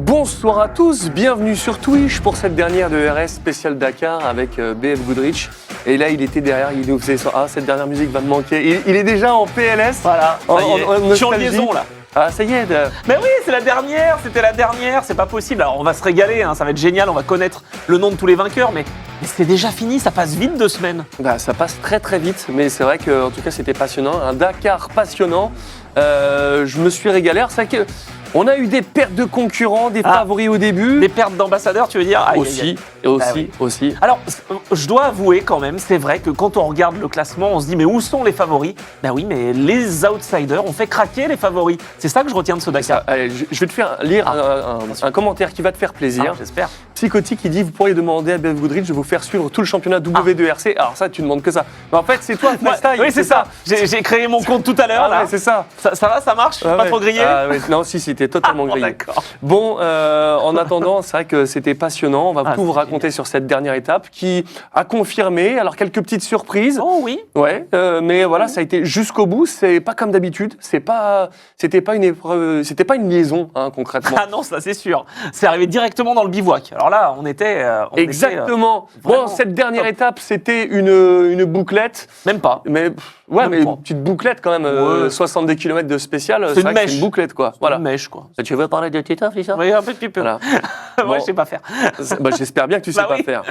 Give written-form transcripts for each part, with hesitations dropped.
Bonsoir à tous, bienvenue sur Twitch pour cette dernière de RS spécial Dakar avec BF Goodrich. Et là, il était derrière, il nous faisait ça. Ah, cette dernière musique va me manquer. Il est déjà en PLS. Voilà, je suis en liaison là. Ah, ça y est. Mais oui, c'est la dernière, c'était la dernière, c'est pas possible. Alors on va se régaler, hein, ça va être génial, on va connaître le nom de tous les vainqueurs, mais c'est déjà fini, ça passe vite 2 semaines. Bah, ça passe très très vite, mais c'est vrai qu'en tout cas, c'était passionnant. Un Dakar passionnant. Je me suis régalé. C'est vrai que on a eu des pertes de concurrents, des favoris au début. Des pertes d'ambassadeurs, tu veux dire? Aussi. Alors, je dois avouer quand même, c'est vrai que quand on regarde le classement, on se dit mais où sont les favoris? Ben oui, mais les outsiders ont fait craquer les favoris. C'est ça que je retiens de ce Dakar. Allez, je vais te faire lire un commentaire qui va te faire plaisir. J'espère. Psychotique qui dit vous pourriez demander à BF Goodrich de vous faire suivre tout le championnat W2RC. Alors ça, tu demandes que ça. Mais en fait, c'est toi, freestyle. Oui, c'est ça. J'ai créé mon compte tout à l'heure. Ouais, c'est ça. Ça va, ça marche? Pas trop grillé? Non, si, c'était totalement grillé. D'accord. Bon, en attendant, c'est vrai que c'était passionnant. On va tout vous raconter sur cette dernière étape qui a confirmé. Alors, quelques petites surprises. Oh oui. Ouais, mais voilà, ça a été jusqu'au bout. C'est pas comme d'habitude. C'était pas une épreuve, c'était pas une liaison, hein, concrètement. Ah non, ça c'est sûr. C'est arrivé directement dans le bivouac. Alors là, on était. Exactement. Vraiment Bon, cette dernière étape, c'était une bouclette. Même pas. Mais une petite bouclette quand même. 70 km de spécial. C'est une mèche. C'est une bouclette, quoi. Voilà. Une mèche, quoi. Tu veux parler de Titoff, c'est ça? Oui, un petit peu. Voilà. Moi, je sais pas faire. J'espère bien que tu sais pas faire.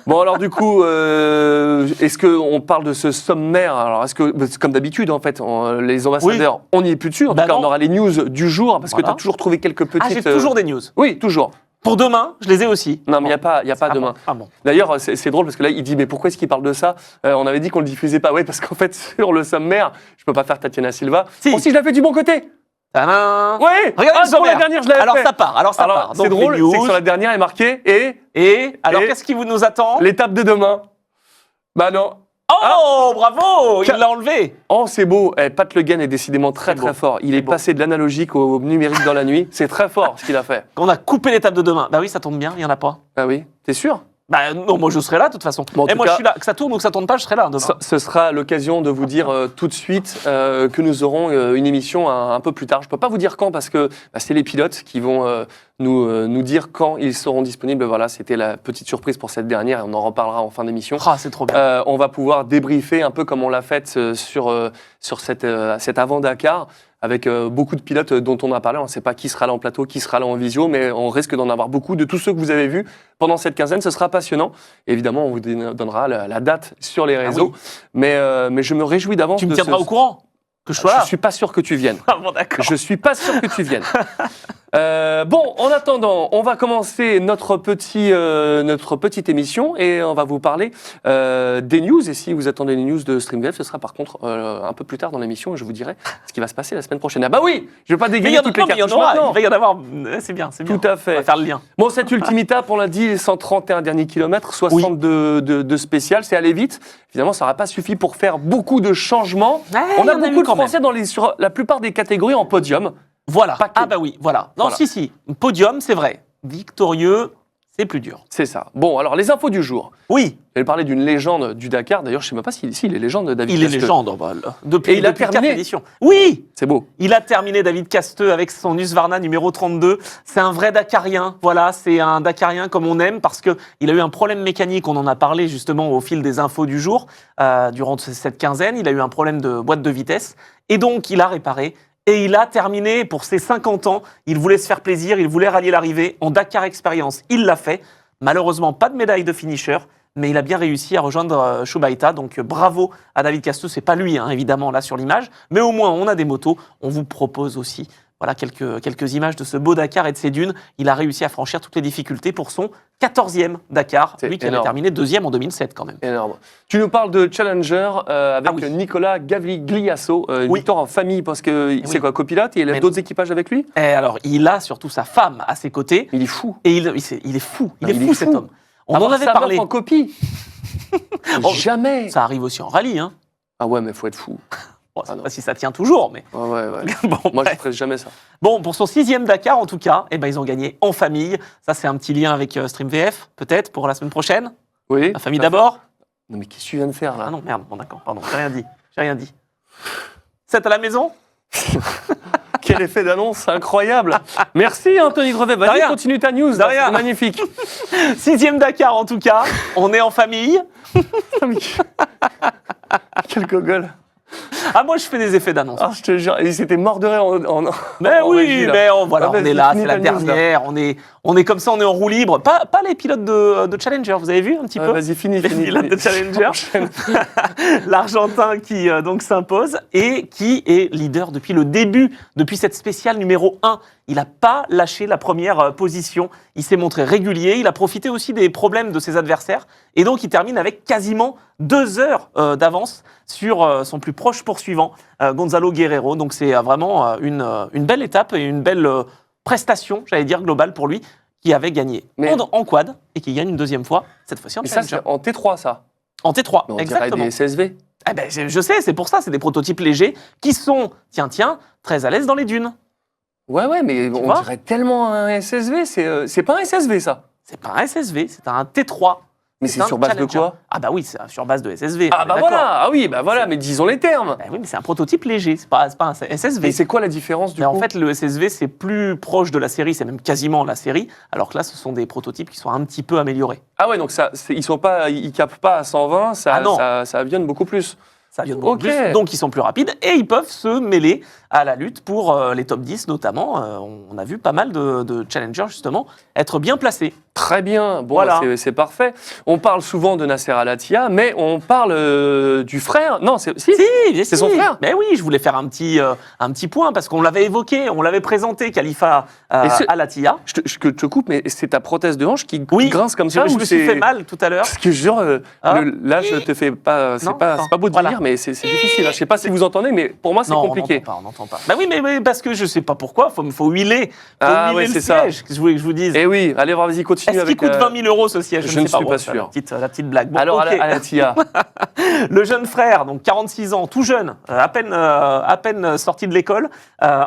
Bon, alors du coup, est-ce qu'on parle de ce sommaire? Alors, est-ce que, comme d'habitude, en fait, les ambassadeurs, on n'y est plus dessus. En tout cas, on aura les news du jour, parce que tu as toujours trouvé quelques petites... Ah, j'ai toujours des news. Oui, toujours. Pour demain, je les ai aussi. Non, mais il n'y a pas demain. Bon. D'ailleurs, c'est drôle parce que là, il dit mais pourquoi est-ce qu'il parle de ça? On avait dit qu'on le diffusait pas. Ouais, parce qu'en fait, sur le sommaire, je peux pas faire Tatiana Silva. Si. Oh, si, je l'ai fait du bon côté. Tadam. Ouais. Regarde pour la dernière, je l'avais fait. Alors ça part. C'est drôle, c'est que sur la dernière, il est marqué Alors qu'est-ce qui nous attend? L'étape de demain. Bah non. Oh, bravo, il l'a enlevé. Oh, c'est beau. Pat Le Guen est décidément très fort. Il est passé de l'analogique au numérique dans la nuit. C'est très fort ce qu'il a fait. On a coupé l'étape de demain. Bah oui, ça tombe bien, il n'y en a pas. Ah oui, t'es sûr? Bah non, moi je serai là de toute façon. Bon, je suis là. Que ça tourne ou que ça tourne pas, je serai là demain. Ce sera l'occasion de vous dire tout de suite que nous aurons une émission un peu plus tard. Je peux pas vous dire quand parce que c'est les pilotes qui vont nous dire quand ils seront disponibles. Voilà, c'était la petite surprise pour cette dernière et on en reparlera en fin d'émission. Ah, c'est trop bien. On va pouvoir débriefer un peu comme on l'a fait sur cet avant-Dakar. Avec beaucoup de pilotes dont on a parlé. On ne sait pas qui sera là en plateau, qui sera là en visio, mais on risque d'en avoir beaucoup. De tous ceux que vous avez vus pendant cette quinzaine, ce sera passionnant. Évidemment, on vous donnera la date sur les réseaux. Oui. Mais je me réjouis d'avance. Tu me tiendras au courant que je sois là? Je ne suis pas sûr que tu viennes. Ah bon, d'accord. Je ne suis pas sûr que tu viennes. Bon, en attendant, on va commencer notre petite émission et on va vous parler des news. Et si vous attendez les news de StreamVF, ce sera par contre un peu plus tard dans l'émission et je vous dirai ce qui va se passer la semaine prochaine. Ah bah oui, je ne vais pas dégainer toutes les cartouches maintenant. Il va y en avoir, c'est bien. Tout à fait. On va faire le lien. Bon, cette ultime étape, on l'a dit, les 131 derniers kilomètres, 60 de spécial, c'est aller vite. Finalement, ça n'aura pas suffi pour faire beaucoup de changements. On a beaucoup de Français sur la plupart des catégories en podium. Voilà. Ah bah oui, voilà. Non, voilà. Si. Podium, c'est vrai. Victorieux, c'est plus dur. C'est ça. Bon, alors les infos du jour. Oui. Je vais parler d'une légende du Dakar. D'ailleurs, je ne sais même pas s'il est légende, David Casteux. Il est légende, depuis il a terminé. 4 éditions. Oui. C'est beau. Il a terminé, David Casteux, avec son Husqvarna numéro 32. C'est un vrai Dakarien. Voilà, c'est un Dakarien comme on aime parce qu'il a eu un problème mécanique. On en a parlé justement au fil des infos du jour. Durant cette quinzaine, il a eu un problème de boîte de vitesse. Et donc, il a réparé. Et il a terminé pour ses 50 ans. Il voulait se faire plaisir, il voulait rallier l'arrivée en Dakar Experience. Il l'a fait. Malheureusement, pas de médaille de finisher, mais il a bien réussi à rejoindre Shubaita. Donc bravo à David Casteux. C'est pas lui, évidemment, là sur l'image. Mais au moins, on a des motos. On vous propose aussi quelques images de ce beau Dakar et de ses dunes. Il a réussi à franchir toutes les difficultés pour son 14e Dakar. Lui qui avait terminé 2e en 2007 quand même. Énorme. Tu nous parles de Challenger avec Nicolas Gavigliasso, une victoire en famille parce que c'est quoi, copilote et il a d'autres équipages avec lui? Et alors, il a surtout sa femme à ses côtés. Il est fou. Et il est fou. Il est fou cet homme. On en avait parlé. En copie. Jamais. Ça arrive aussi en rallye. Ah ouais, mais faut être fou. Bon, je ne sais pas si ça tient toujours, mais... Ouais. Bon, moi, je ne ferai jamais ça. Bon, pour son 6e Dakar, en tout cas, ils ont gagné en famille. Ça, c'est un petit lien avec StreamVF, peut-être, pour la semaine prochaine. Oui. La famille d'abord. Non, mais qu'est-ce que tu viens de faire, là? Ah non, merde, bon, d'accord, pardon, j'ai rien dit. 7 à la maison. Quel effet d'annonce incroyable. Merci Anthony Drevet. Vas-y, rien. continue ta news. De rien. C'est magnifique. 6e Dakar en tout cas, on est en famille. Quel gogol. Ah, moi je fais des effets d'annonce. Ah, je te jure, ils étaient morts de rire Mais en oui, régie, là. mais voilà, Ah, on vas-y, est là, finis c'est la ta news, là. dernière, on est comme ça, on est en roue libre. Pas les pilotes de Challenger, vous avez vu un petit peu Vas-y, finis. Les pilotes de Challenger. Enchaîne. L'Argentin qui donc s'impose et qui est leader depuis le début, depuis cette spéciale numéro 1. Il n'a pas lâché la première position, il s'est montré régulier, il a profité aussi des problèmes de ses adversaires et donc il termine avec quasiment 2 heures d'avance sur son plus proche poursuivant, Gonzalo Guerrero. Donc c'est vraiment une belle étape et une belle prestation, j'allais dire, globale pour lui, qui avait gagné en quad et qui gagne une deuxième fois, cette fois-ci en Et ça, Challenger. c'est en T3, ça. En T3, On exactement. dirait des SSV. Eh ben, je sais, c'est pour ça, c'est des prototypes légers qui sont, tiens, très à l'aise dans les dunes. Ouais, mais on vois dirait tellement un SSV. C'est pas un SSV, ça. C'est pas un SSV, c'est un T3. Mais c'est un sur base de Challenger. quoi? Ah bah oui, c'est sur base de SSV. Ah on est bah d'accord. voilà, ah oui, bah voilà, mais disons les termes. Bah oui, mais c'est un prototype léger, c'est pas un SSV. Et c'est quoi la différence du Mais coup? en fait, le SSV, c'est plus proche de la série, c'est même quasiment la série, alors que là, ce sont des prototypes qui sont un petit peu améliorés. Ah ouais, donc ça, ils capent pas à 120, ça, Ah non. ça avionne beaucoup plus. Ça vient de beaucoup Ok. plus, donc ils sont plus rapides et ils peuvent se mêler à la lutte pour les top 10 notamment. On a vu pas mal de challengers justement être bien placés. Très bien, bon, Voilà. c'est parfait. On parle souvent de Nasser Al-Attiyah, mais on parle du frère. Non, si. C'est son frère. Mais oui, je voulais faire un petit point parce qu'on l'avait évoqué, on l'avait présenté, Khalifa Et Al-Attiyah. Je te coupe, mais c'est ta prothèse de hanche qui Oui, grince comme ça. je ou me suis c'est- fait mal tout à l'heure. Parce que je jure, Ah. là, je te fais pas. C'est Non, pas beau de voilà. dire, mais c'est difficile. hein. Je sais pas si vous entendez, mais pour moi, c'est Non, compliqué. on n'entend pas. Bah oui, mais parce que je sais pas pourquoi, faut huiler. Ah huiler ouais, le c'est ça. siège, que je voulais que je vous dise. Eh oui, allez voir, vas-y, continue Est-ce qu'il avec. coûte 20 000 euros ce siège? je ne sais pas. suis Bon, pas ça, sûr. La petite blague. Bon, Alors, ok. Al-Attiyah. Le jeune frère, donc 46 ans, tout jeune, à peine sorti de l'école,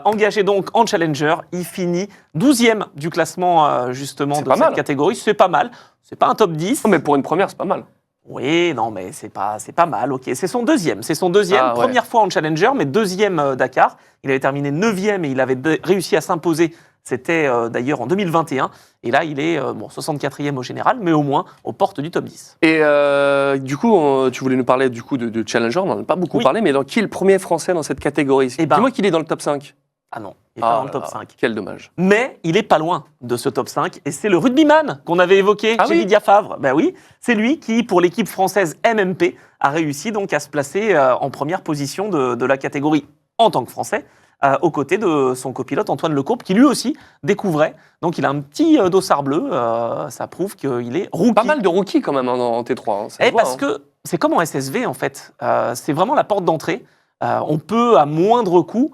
engagé donc en Challenger, il finit 12e du classement justement C'est de pas cette mal. catégorie. C'est pas mal. C'est pas un top 10. Non, mais pour une première, c'est pas mal. Oui, non, mais c'est pas mal. Ok, c'est son deuxième. Ah, ouais. Première fois en Challenger, mais deuxième Dakar. Il avait terminé 9e et il avait réussi à s'imposer. C'était d'ailleurs en 2021. Et là, il est 64e au général, mais au moins aux portes du top 10. Et du coup, tu voulais nous parler du coup de Challenger, on n'en a pas beaucoup Oui. parlé, mais qui est le premier français dans cette catégorie? Eh ben- Dis-moi qu'il est dans le top 5. Ah non, il est pas dans le là top là, 5. Quel dommage. Mais il est pas loin de ce top 5 et c'est le rugbyman qu'on avait évoqué, Ah oui Lydia Favre. Ben oui, c'est lui qui, pour l'équipe française MMP, a réussi donc à se placer en première position de la catégorie en tant que Français, aux côtés de son copilote Antoine Lecourbe, qui lui aussi découvrait. Donc il a un petit dossard bleu, ça prouve qu'il est rookie. Pas mal de rookies quand même en T3. hein, ça se voit, Parce hein. que c'est comme en SSV en fait, c'est vraiment la porte d'entrée. On peut à moindre coût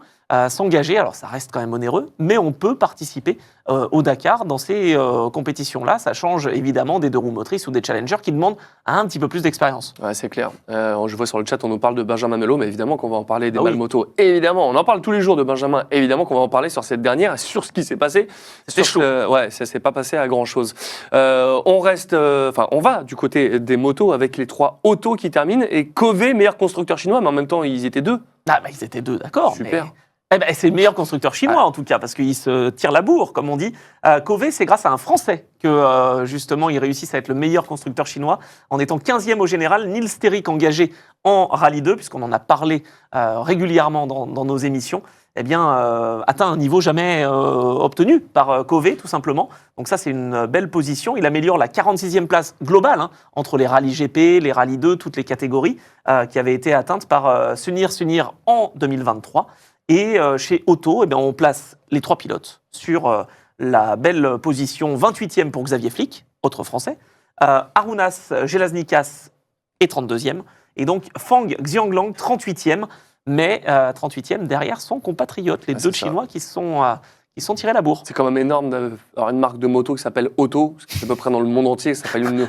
s'engager, alors ça reste quand même onéreux, mais on peut participer au Dakar dans ces compétitions-là. Ça change évidemment des deux roues motrices ou des challengers qui demandent un petit peu plus d'expérience. Ouais, c'est clair. Je vois sur le chat, on nous parle de Benjamin Melot, mais évidemment qu'on va en parler des Ah oui. Malmoto. Évidemment, on en parle tous les jours de Benjamin. Évidemment qu'on va en parler sur cette dernière, et sur ce qui s'est passé. C'était Sur chaud. ouais, ça s'est pas passé à grand chose. On va du côté des motos avec les 3 autos qui terminent et Kové, meilleur constructeur chinois, mais en même temps, ils étaient 2. Ah bah ils étaient deux, d'accord. Super. mais- Eh ben, c'est le meilleur constructeur chinois en tout cas, parce qu'il se tire la bourre, comme on dit. Kové, c'est grâce à un Français que justement il réussit à être le meilleur constructeur chinois, en étant 15e au général. Nils Sterick, engagé en Rallye 2, puisqu'on en a parlé régulièrement dans nos émissions, eh bien, atteint un niveau jamais obtenu par Kové, tout simplement. Donc ça, c'est une belle position. Il améliore la 46e place globale entre les rallyes GP, les rallyes 2, toutes les catégories qui avaient été atteintes par Sunir en 2023. Et chez Auto, eh bien, on place les 3 pilotes sur la belle position 28e pour Xavier Flick, autre français. Arunas Gelaznikas est 32e. Et donc Fang Xianglang, 38e. Mais 38e derrière son compatriote, les Ah, deux c'est ça. Chinois qui sont tirés la bourre. C'est quand même énorme d'avoir une marque de moto qui s'appelle Auto, parce que c'est à peu près dans le monde entier, ça s'appelle une.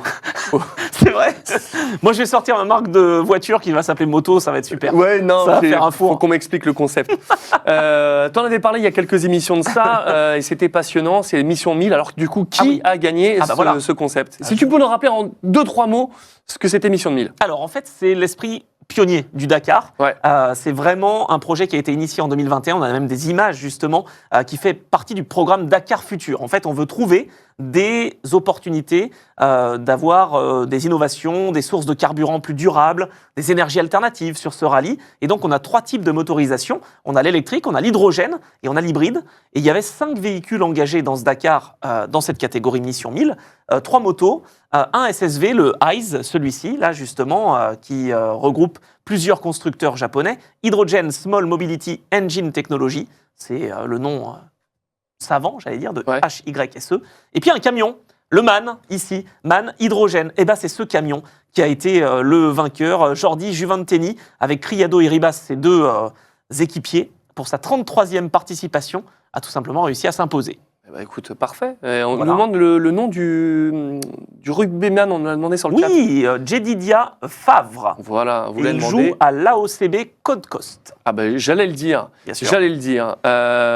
C'est vrai. Moi, je vais sortir ma marque de voiture qui va s'appeler Moto, ça va être super. Ouais, non, Ça va faire un four. faut qu'on m'explique le concept. T'en avais parlé il y a quelques émissions de ça, et c'était passionnant, c'est Mission 1000. Alors du coup, qui Ah oui. a gagné Ah bah voilà. ce concept? Si tu peux nous rappeler en 2-3 mots ce que c'était Mission 1000. Alors, en fait, c'est l'esprit pionniers du Dakar. Ouais. C'est vraiment un projet qui a été initié en 2021. On a même des images, justement, qui fait partie du programme Dakar Futur. En fait, on veut trouver des opportunités d'avoir des innovations, des sources de carburant plus durables, des énergies alternatives sur ce rallye. Et donc, on a 3 types de motorisation. On a l'électrique, on a l'hydrogène et on a l'hybride. Et il y avait 5 véhicules engagés dans ce Dakar, dans cette catégorie Mission 1000. 3 motos, un SSV, le Aiz, celui-ci, là justement, qui regroupe plusieurs constructeurs japonais. Hydrogen Small Mobility Engine Technology, c'est le nom savant, j'allais dire, de HYSE. Et puis un camion, le MAN, ici, MAN Hydrogène. Et ben c'est ce camion qui a été le vainqueur, Jordi Juventini, avec Criado et Ribas, ses 2 équipiers, pour sa 33e participation, a tout simplement réussi à s'imposer. Eh ben, écoute, parfait. On nous demande le nom du rugbyman, on l'a demandé sur le chat. Oui, Jedidia Favre. Voilà, vous Et l'avez il demandé. joue à l'AOCB Code Coast. Ah ben, j'allais le dire. Bien sûr. J'allais le dire.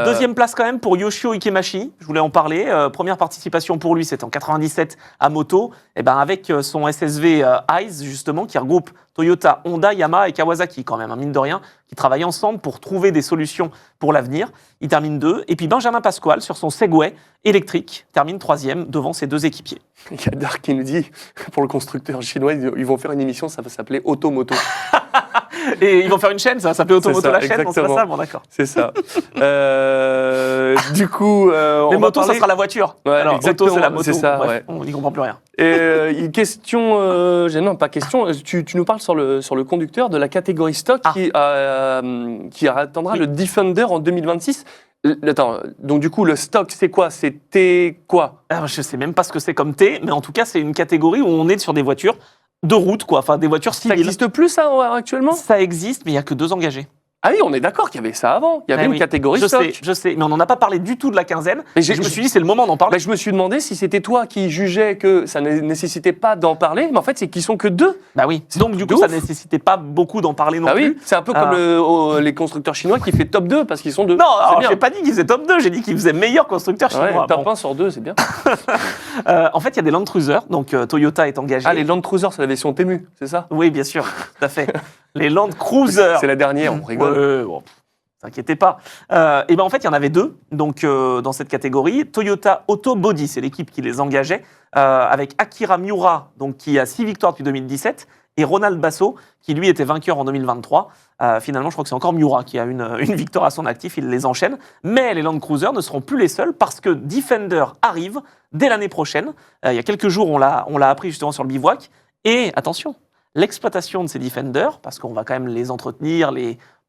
Deuxième place quand même pour Yoshio Ikemashi, je voulais en parler. Première participation pour lui, c'était en 97 à moto. Et ben avec son SSV Aiz, justement, qui regroupe Toyota, Honda, Yamaha et Kawasaki, quand même, mine de rien, qui travaillent ensemble pour trouver des solutions pour l'avenir. Il termine 2. Et puis Benjamin Pasquale, sur son Segway électrique, termine 3e devant ses 2 équipiers. Il y a Dark qui nous dit, pour le constructeur chinois, ils vont faire une émission, ça va s'appeler Automoto. Et ils vont faire une chaîne, ça va s'appeler Automoto ça, la chaîne, on sait pas exactement. ça, bon d'accord. C'est ça. Du coup, Les on motos, va ça sera la voiture. Ouais, Alors, exactement, auto, c'est la moto. c'est ça, Bref, ouais. on n'y comprend plus rien. Et une question, non pas question, tu nous parles sur le conducteur de la catégorie stock qui attendra le Defender en 2026. Attends, donc du coup le stock c'est quoi? C'était quoi? Alors, je sais même pas ce que c'est comme T, mais en tout cas, c'est une catégorie où on est sur des voitures de route, quoi. Enfin, des voitures Ça civiles. n'existe plus ça actuellement? Ça existe, mais il n'y a que 2 engagés. Ah oui, on est d'accord qu'il y avait ça avant. Il y avait une catégorie stock. Je sais, mais on n'en a pas parlé du tout de la quinzaine. Mais Je me suis dit, c'est le moment d'en parler. Bah, je me suis demandé si c'était toi qui jugeais que ça ne nécessitait pas d'en parler, mais en fait c'est qu'ils sont que 2. Bah oui. Donc du coup, ça nécessitait pas beaucoup d'en parler non Ah plus. oui, c'est un peu comme les constructeurs chinois qui fait top 2 parce qu'ils sont 2. Non, alors j'ai pas dit qu'ils faisaient top 2, j'ai dit qu'ils faisaient meilleur constructeur chinois. Ouais, top 1 sur 2, c'est bien. En fait, il y a des Land Cruiser, donc Toyota est engagé. Ah, les Land Cruiser, c'est la version Temu, c'est ça? Oui, bien sûr, tout à fait. Les Land Cruiser. C'est la dernière, on rigole. Ouais, bon, t'inquiétez pas. Et ben en fait, il y en avait 2 donc, dans cette catégorie. Toyota Auto Body, c'est l'équipe qui les engageait, avec Akira Miura, donc, qui a 6 victoires depuis 2017, et Ronald Basso, qui lui était vainqueur en 2023. Finalement, je crois que c'est encore Miura qui a une victoire à son actif, il les enchaîne. Mais les Land Cruiser ne seront plus les seuls parce que Defender arrive dès l'année prochaine. Il y a quelques jours, on l'a appris justement sur le bivouac. Et attention, l'exploitation de ces Defenders, parce qu'on va quand même les entretenir,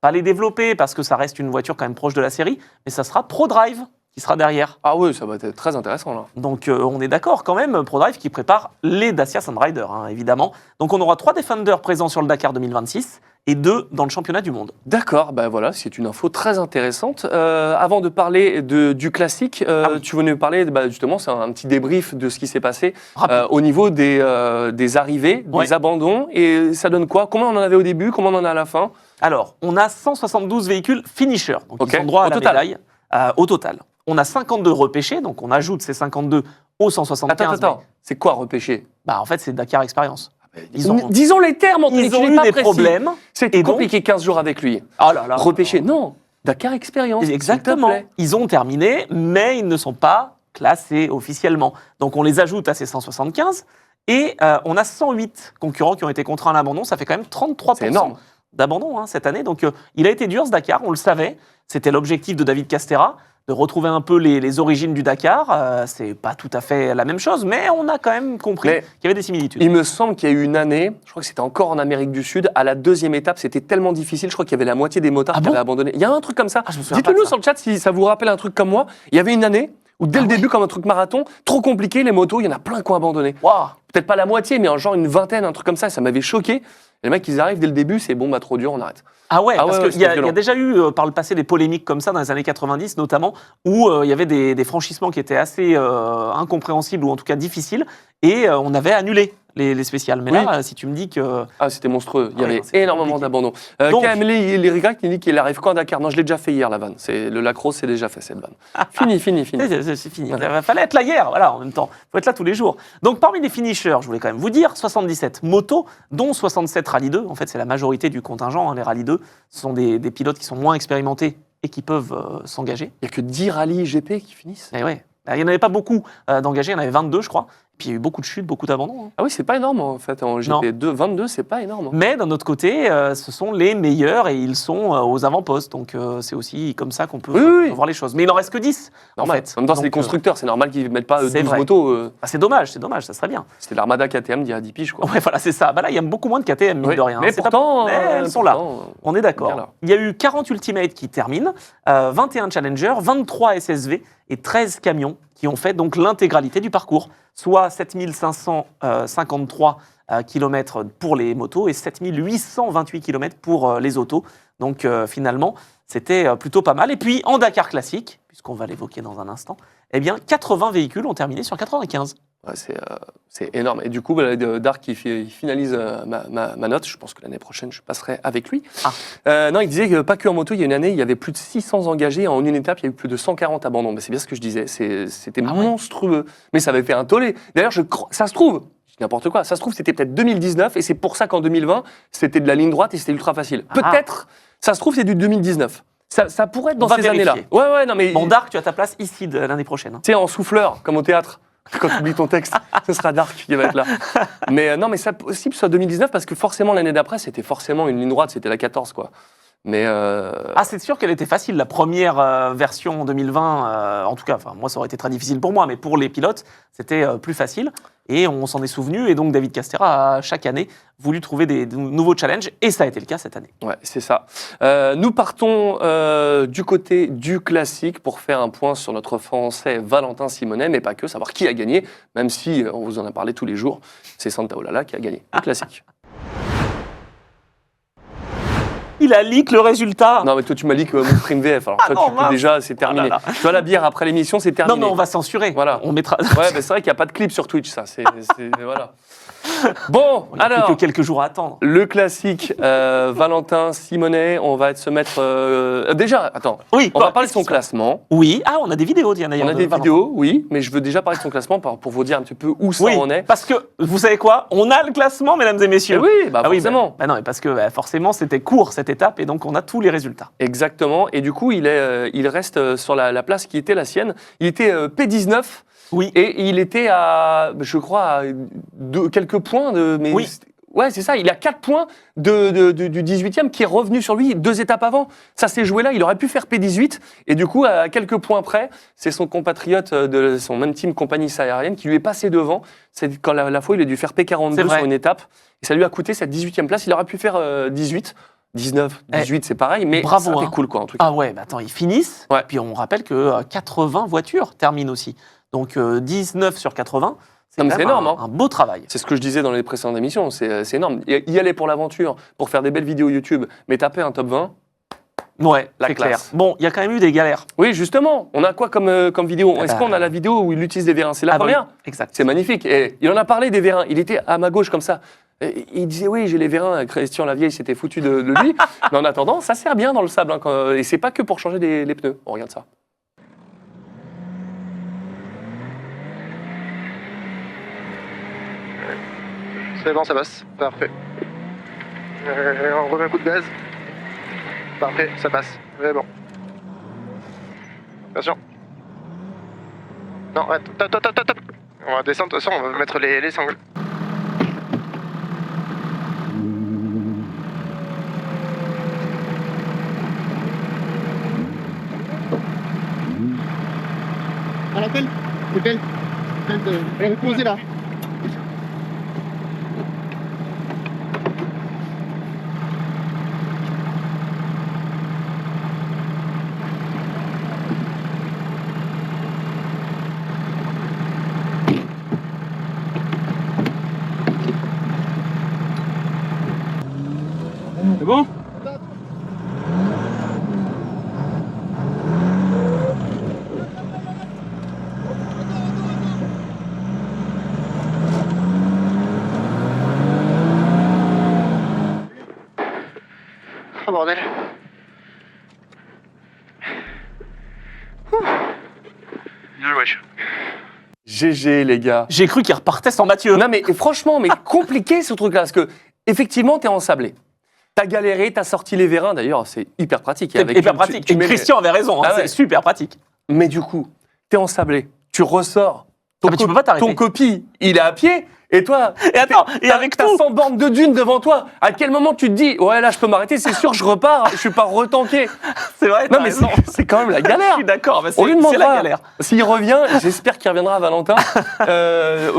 pas les développer, parce que ça reste une voiture quand même proche de la série, mais ça sera ProDrive qui sera derrière. Ah oui, ça va être très intéressant là. Donc on est d'accord quand même, ProDrive qui prépare les Dacia Sandrider, évidemment. Donc on aura 3 Defenders présents sur le Dakar 2026 et 2 dans le championnat du monde. D'accord, ben voilà, c'est une info très intéressante. Avant de parler du classique, tu venais me parler, justement, c'est un petit débrief de ce qui s'est passé au niveau des arrivées, des abandons, et ça donne quoi? Combien on en avait au début, combien on en a à la fin? Alors, on a 172 véhicules finishers, donc qui sont droit à la médaille, au total. On a 52 repêchés, donc on ajoute ces 52 aux 175. Attends, c'est quoi repêcher? En fait, c'est Dakar Experience. Disons les termes, Anthony, ils ont eu des problèmes. C'était compliqué 15 jours avec lui. Oh là là. Repêcher, non. Dakar Experience. Exactement. Ils ont terminé, mais ils ne sont pas classés officiellement. Donc on les ajoute à ces 175 et on a 108 concurrents qui ont été contraints à l'abandon. Ça fait quand même 33% d'abandon cette année. Donc il a été dur ce Dakar, on le savait. C'était l'objectif de David Castera, de retrouver un peu les origines du Dakar. C'est pas tout à fait la même chose, mais on a quand même compris qu'il y avait des similitudes. Il me semble qu'il y a eu une année, je crois que c'était encore en Amérique du Sud, à la 2e étape, c'était tellement difficile, je crois qu'il y avait la moitié des motards qui avaient abandonné. Il y a un truc comme ça. Dites-le nous sur le chat si ça vous rappelle un truc comme moi. Il y avait une année où dès le début, comme un truc marathon, trop compliqué, les motos, il y en a plein qui ont abandonné. Wow. Peut-être pas la moitié, mais genre une vingtaine, un truc comme ça m'avait choqué. Les mecs, ils arrivent dès le début, c'est bon, trop dur, on arrête. Parce qu'il y a déjà eu par le passé des polémiques comme ça dans les années 90 notamment, où il y avait des franchissements qui étaient assez incompréhensibles ou en tout cas difficiles, et on avait annulé les spéciales. Mais Oui. là, si tu me dis que... Ah, c'était monstrueux. Il y Ouais, avait non, c'était énormément compliqué. d'abandons. Donc- KML, il regrette, il dit qu'il arrive quand à Dakar. Non, je l'ai déjà fait hier, la vanne. Le lacrosse, c'est déjà fait, cette vanne. Fini. C'est fini. Voilà. Il fallait être là hier, voilà, en même temps. Il faut être là tous les jours. Donc, parmi les finishers, je voulais quand même vous dire, 77 motos, dont 67 Rallye 2. En fait, c'est la majorité du contingent, hein, les Rallye 2. Ce sont des pilotes qui sont moins expérimentés et qui peuvent s'engager. Il n'y a que 10 rallyes GP qui finissent. Et ouais. Il n'y en avait pas beaucoup d'engagés, il y en avait 22, je crois. Puis il y a eu beaucoup de chutes, beaucoup d'abandons. Hein. Ah oui, c'est pas énorme en fait. En GP2, 22, c'est pas énorme. Mais d'un autre côté, ce sont les meilleurs et ils sont aux avant-postes. Donc c'est aussi comme ça qu'on peut, Oui. peut voir les choses. Mais il en reste que 10, en Normal. fait. En même temps, c'est Donc, les constructeurs, c'est normal qu'ils ne mettent pas c'est 12 vrai. motos. c'est dommage, ça serait bien. C'était l'Armada KTM d'il y a 10 piges, quoi. Ouais, voilà, c'est ça. Bah là, il y a beaucoup moins de KTM, mine Oui. de rien. Mais C'est pourtant, pas- mais elles sont là. pourtant, On est bien là. d'accord. Il y a eu 40 Ultimate qui terminent, 21 Challenger, 23 SSV et 13 camions qui ont fait donc l'intégralité du parcours, soit 7553 km pour les motos et 7828 km pour les autos. Donc finalement, c'était plutôt pas mal. Et puis en Dakar classique, puisqu'on va l'évoquer dans un instant, eh bien 80 véhicules ont terminé sur 95. Ouais, c'est énorme. Et du coup, Dark, il finalise ma note. Je pense que l'année prochaine, je passerai avec lui. Non, il disait que pas que en moto, il y a une année, il y avait plus de 600 engagés. En une étape, il y a eu plus de 140 abandons. Mais c'est bien ce que je disais. C'était monstrueux. Mais ça avait fait un tollé. D'ailleurs, ça se trouve, je dis n'importe quoi, ça se trouve, c'était peut-être 2019. Et c'est pour ça qu'en 2020, c'était de la ligne droite et c'était ultra facile. Peut-être, ça se trouve, c'est du 2019. Ça pourrait être dans On va ces années-là. vérifier. Ouais, non, mais. Bon, Dark, tu as ta place ici l'année prochaine. Hein. Tu sais, en souffleur, comme au théâtre. Quand tu oublies ton texte, ce sera Dark qui va être là. Mais non, mais c'est possible que ce soit 2019 parce que forcément, l'année d'après, c'était forcément une ligne droite, c'était la 14, quoi. Mais. Ah, c'est sûr qu'elle était facile, la première version en 2020. En tout cas, moi, ça aurait été très difficile pour moi, mais pour les pilotes, c'était plus facile. Et on s'en est souvenu. Et donc, David Castera a chaque année voulu trouver des nouveaux challenges. Et ça a été le cas cette année. Ouais, c'est ça. Nous partons du côté du classique pour faire un point sur notre Français Valentin Simonet, mais pas que, savoir qui a gagné, même si on vous en a parlé tous les jours. C'est Santaolalla qui a gagné le classique. Il a leak le résultat. Non, mais toi, tu m'as dit que mon stream VF. Alors, toi, non, tu peux mince. déjà, c'est terminé. là. Tu vois, la bière après l'émission, c'est terminé. Non, mais on va censurer. Voilà. On mettra. Ouais, mais c'est vrai qu'il n'y a pas de clip sur Twitch, ça. Voilà. Bon, Il n'y a plus alors, que quelques jours à attendre. le classique, Valentin Simonet, on va se mettre. Déjà, attends, Oui, on va parler de son classement. Oui. Ah, on a des vidéos, Diana. On a des vidéos, oui, mais je veux déjà parler de son classement pour vous dire un petit peu où ça Oui, en est. parce que vous savez quoi? On a le classement, mesdames et messieurs. Eh oui, bah Ah oui, forcément. bah non, mais parce que forcément, c'était court cette étape et donc on a tous les résultats. Exactement, et du coup, il reste sur la place qui était la sienne. Il était P19. Oui. Et il était à, je crois, à quelques points de. Mais Oui. Ouais, c'est ça. Il a 4 points du 18e qui est revenu sur lui 2 étapes avant. Ça s'est joué là. Il aurait pu faire P18. Et du coup, à quelques points près, c'est son compatriote de son même team compagnie saharienne qui lui est passé devant. C'est quand la fois, il a dû faire C'est P42 vrai. sur une étape. Et ça lui a coûté cette 18e place. Il aurait pu faire 18. 19, 18, c'est pareil. Mais bravo, ça a été hein. cool, quoi, en tout cas. Ah ouais, mais attends, ils finissent. Ouais. Puis on rappelle que 80 voitures terminent aussi. Donc 19 sur 80, Non, mais quand c'est même énorme, hein. un beau travail. C'est ce que je disais dans les précédentes émissions, c'est énorme. Y aller pour l'aventure, pour faire des belles vidéos YouTube, mais taper un top 20. Ouais, La c'est clair. classe. Bon, il y a quand même eu des galères. Oui, justement, on a quoi comme vidéo? Ah Est-ce bah. qu'on a la vidéo où il utilise des vérins? C'est la Ah bah première? oui, exact. C'est magnifique. Et il en a parlé des vérins. Il était à ma gauche comme ça. Et il disait oui, j'ai les vérins. Christian Lavieille s'était foutu de lui. Mais en attendant, ça sert bien dans le sable. Hein, et c'est pas que pour changer les pneus. On regarde ça. C'est bon, ça passe. Parfait. On remet un coup de gaz. Parfait, ça passe. C'est bon. Attention. Non, attends. On va descendre, de toute façon, on va mettre les sangles. On l'appelle. C'est belle. Elle est posée là. C'est bon? bordel. Bien joué. GG, les gars. J'ai cru qu'il repartait sans Mathieu. Non, mais franchement, mais compliqué ce truc-là, parce que effectivement, t'es ensablé. T'as galéré, t'as sorti les vérins, d'ailleurs, c'est hyper pratique. C'est hyper pratique. tu Et mets Christian avait raison, hein, Ah ouais. c'est super pratique. Mais du coup, t'es ensablé, tu ressors. Ah, mais tu peux pas t'arrêter. Ton copie, il est à pied, et toi, Et attends, et avec t'as tout 100 bornes de dunes devant toi. À quel moment tu te dis, ouais, là, je peux m'arrêter, c'est sûr, je repars, je suis pas retanké. C'est vrai, Non, t'as mais raison. c'est quand même la Je galère. suis d'accord, mais On lui c'est la demandera. galère. S'il revient, j'espère qu'il reviendra à Valentin.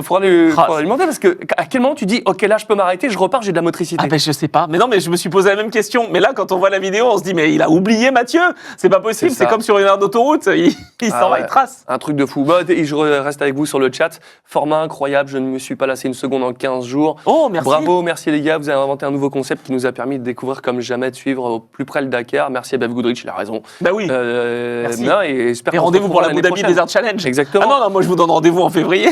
Faudra lui demander parce que à quel moment tu dis, ok, là, je peux m'arrêter, je repars, j'ai de la motricité. Ah ben je sais pas. Mais non, mais je me suis posé la même question. Mais là, quand on voit la vidéo, on se dit, mais il a oublié Mathieu. C'est pas possible. C'est C'est ça. comme sur une aire d'autoroute. Il Ah s'en va, ouais. il trace. Un truc de fou. Bah, et je reste avec vous sur le chat. Format incroyable, je ne me suis pas lassé une seconde en 15 jours. Oh, merci. Bravo, merci les gars, vous avez inventé un nouveau concept qui nous a permis de découvrir comme jamais, de suivre au plus près le Dakar. Merci à Bev Goodrich, il a raison. Bah oui. Merci. Non, et j'espère Et qu'on se rendez-vous pour la retrouvera Abu l'année Dhabi prochaine. Desert Challenge. Exactement. Ah non, non, moi je vous donne rendez-vous en février.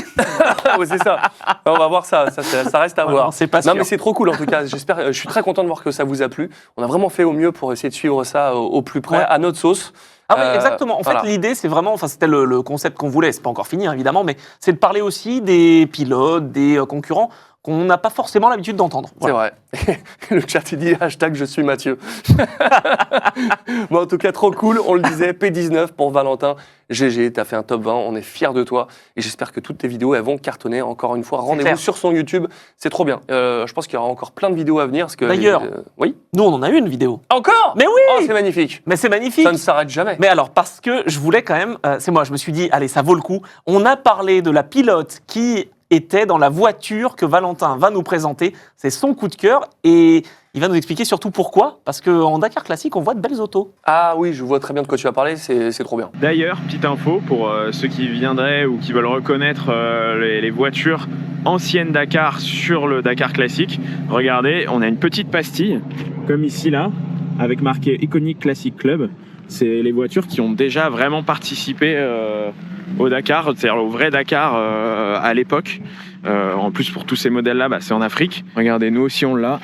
Ouais, c'est ça. On va voir ça, ça reste à Ouais, voir. non, c'est pas Non, sûr. mais c'est trop cool en tout cas. J'espère, je suis très content de voir que ça vous a plu. On a vraiment fait au mieux pour essayer de suivre ça au plus près, Ouais. à notre sauce. Ah oui, exactement. En fait, voilà. l'idée, c'est vraiment, enfin, c'était le concept qu'on voulait. C'est pas encore fini, hein, évidemment, mais c'est de parler aussi des pilotes, des concurrents qu'on n'a pas forcément l'habitude d'entendre. Voilà. C'est vrai. Le chat, il dit hashtag je suis Mathieu. Bon, en tout cas, trop cool. On le disait, P19 pour Valentin. GG, t'as fait un top 20. On est fiers de toi. Et j'espère que toutes tes vidéos, elles vont cartonner. Encore une fois, rendez-vous clair. sur son YouTube. C'est trop bien. Je pense qu'il y aura encore plein de vidéos à venir. Parce que, D'ailleurs. oui. Nous, on en a eu une vidéo. Encore Mais oui. Oh, c'est magnifique. Mais c'est magnifique. Ça ne s'arrête jamais. Mais alors, parce que je voulais quand même, c'est moi, je me suis dit, allez, ça vaut le coup. On a parlé de la pilote qui était dans la voiture que Valentin va nous présenter. C'est son coup de cœur et il va nous expliquer surtout pourquoi. Parce qu'en Dakar Classique, on voit de belles autos. Ah oui, je vois très bien de quoi tu vas parler. C'est trop bien. D'ailleurs, petite info pour ceux qui viendraient ou qui veulent reconnaître les voitures anciennes Dakar sur le Dakar Classique. Regardez, on a une petite pastille, comme ici là, avec marqué Iconic Classic Club. C'est les voitures qui ont déjà vraiment participé au Dakar, c'est-à-dire au vrai Dakar à l'époque. En plus, pour tous ces modèles-là, bah, c'est en Afrique. Regardez, nous aussi on l'a.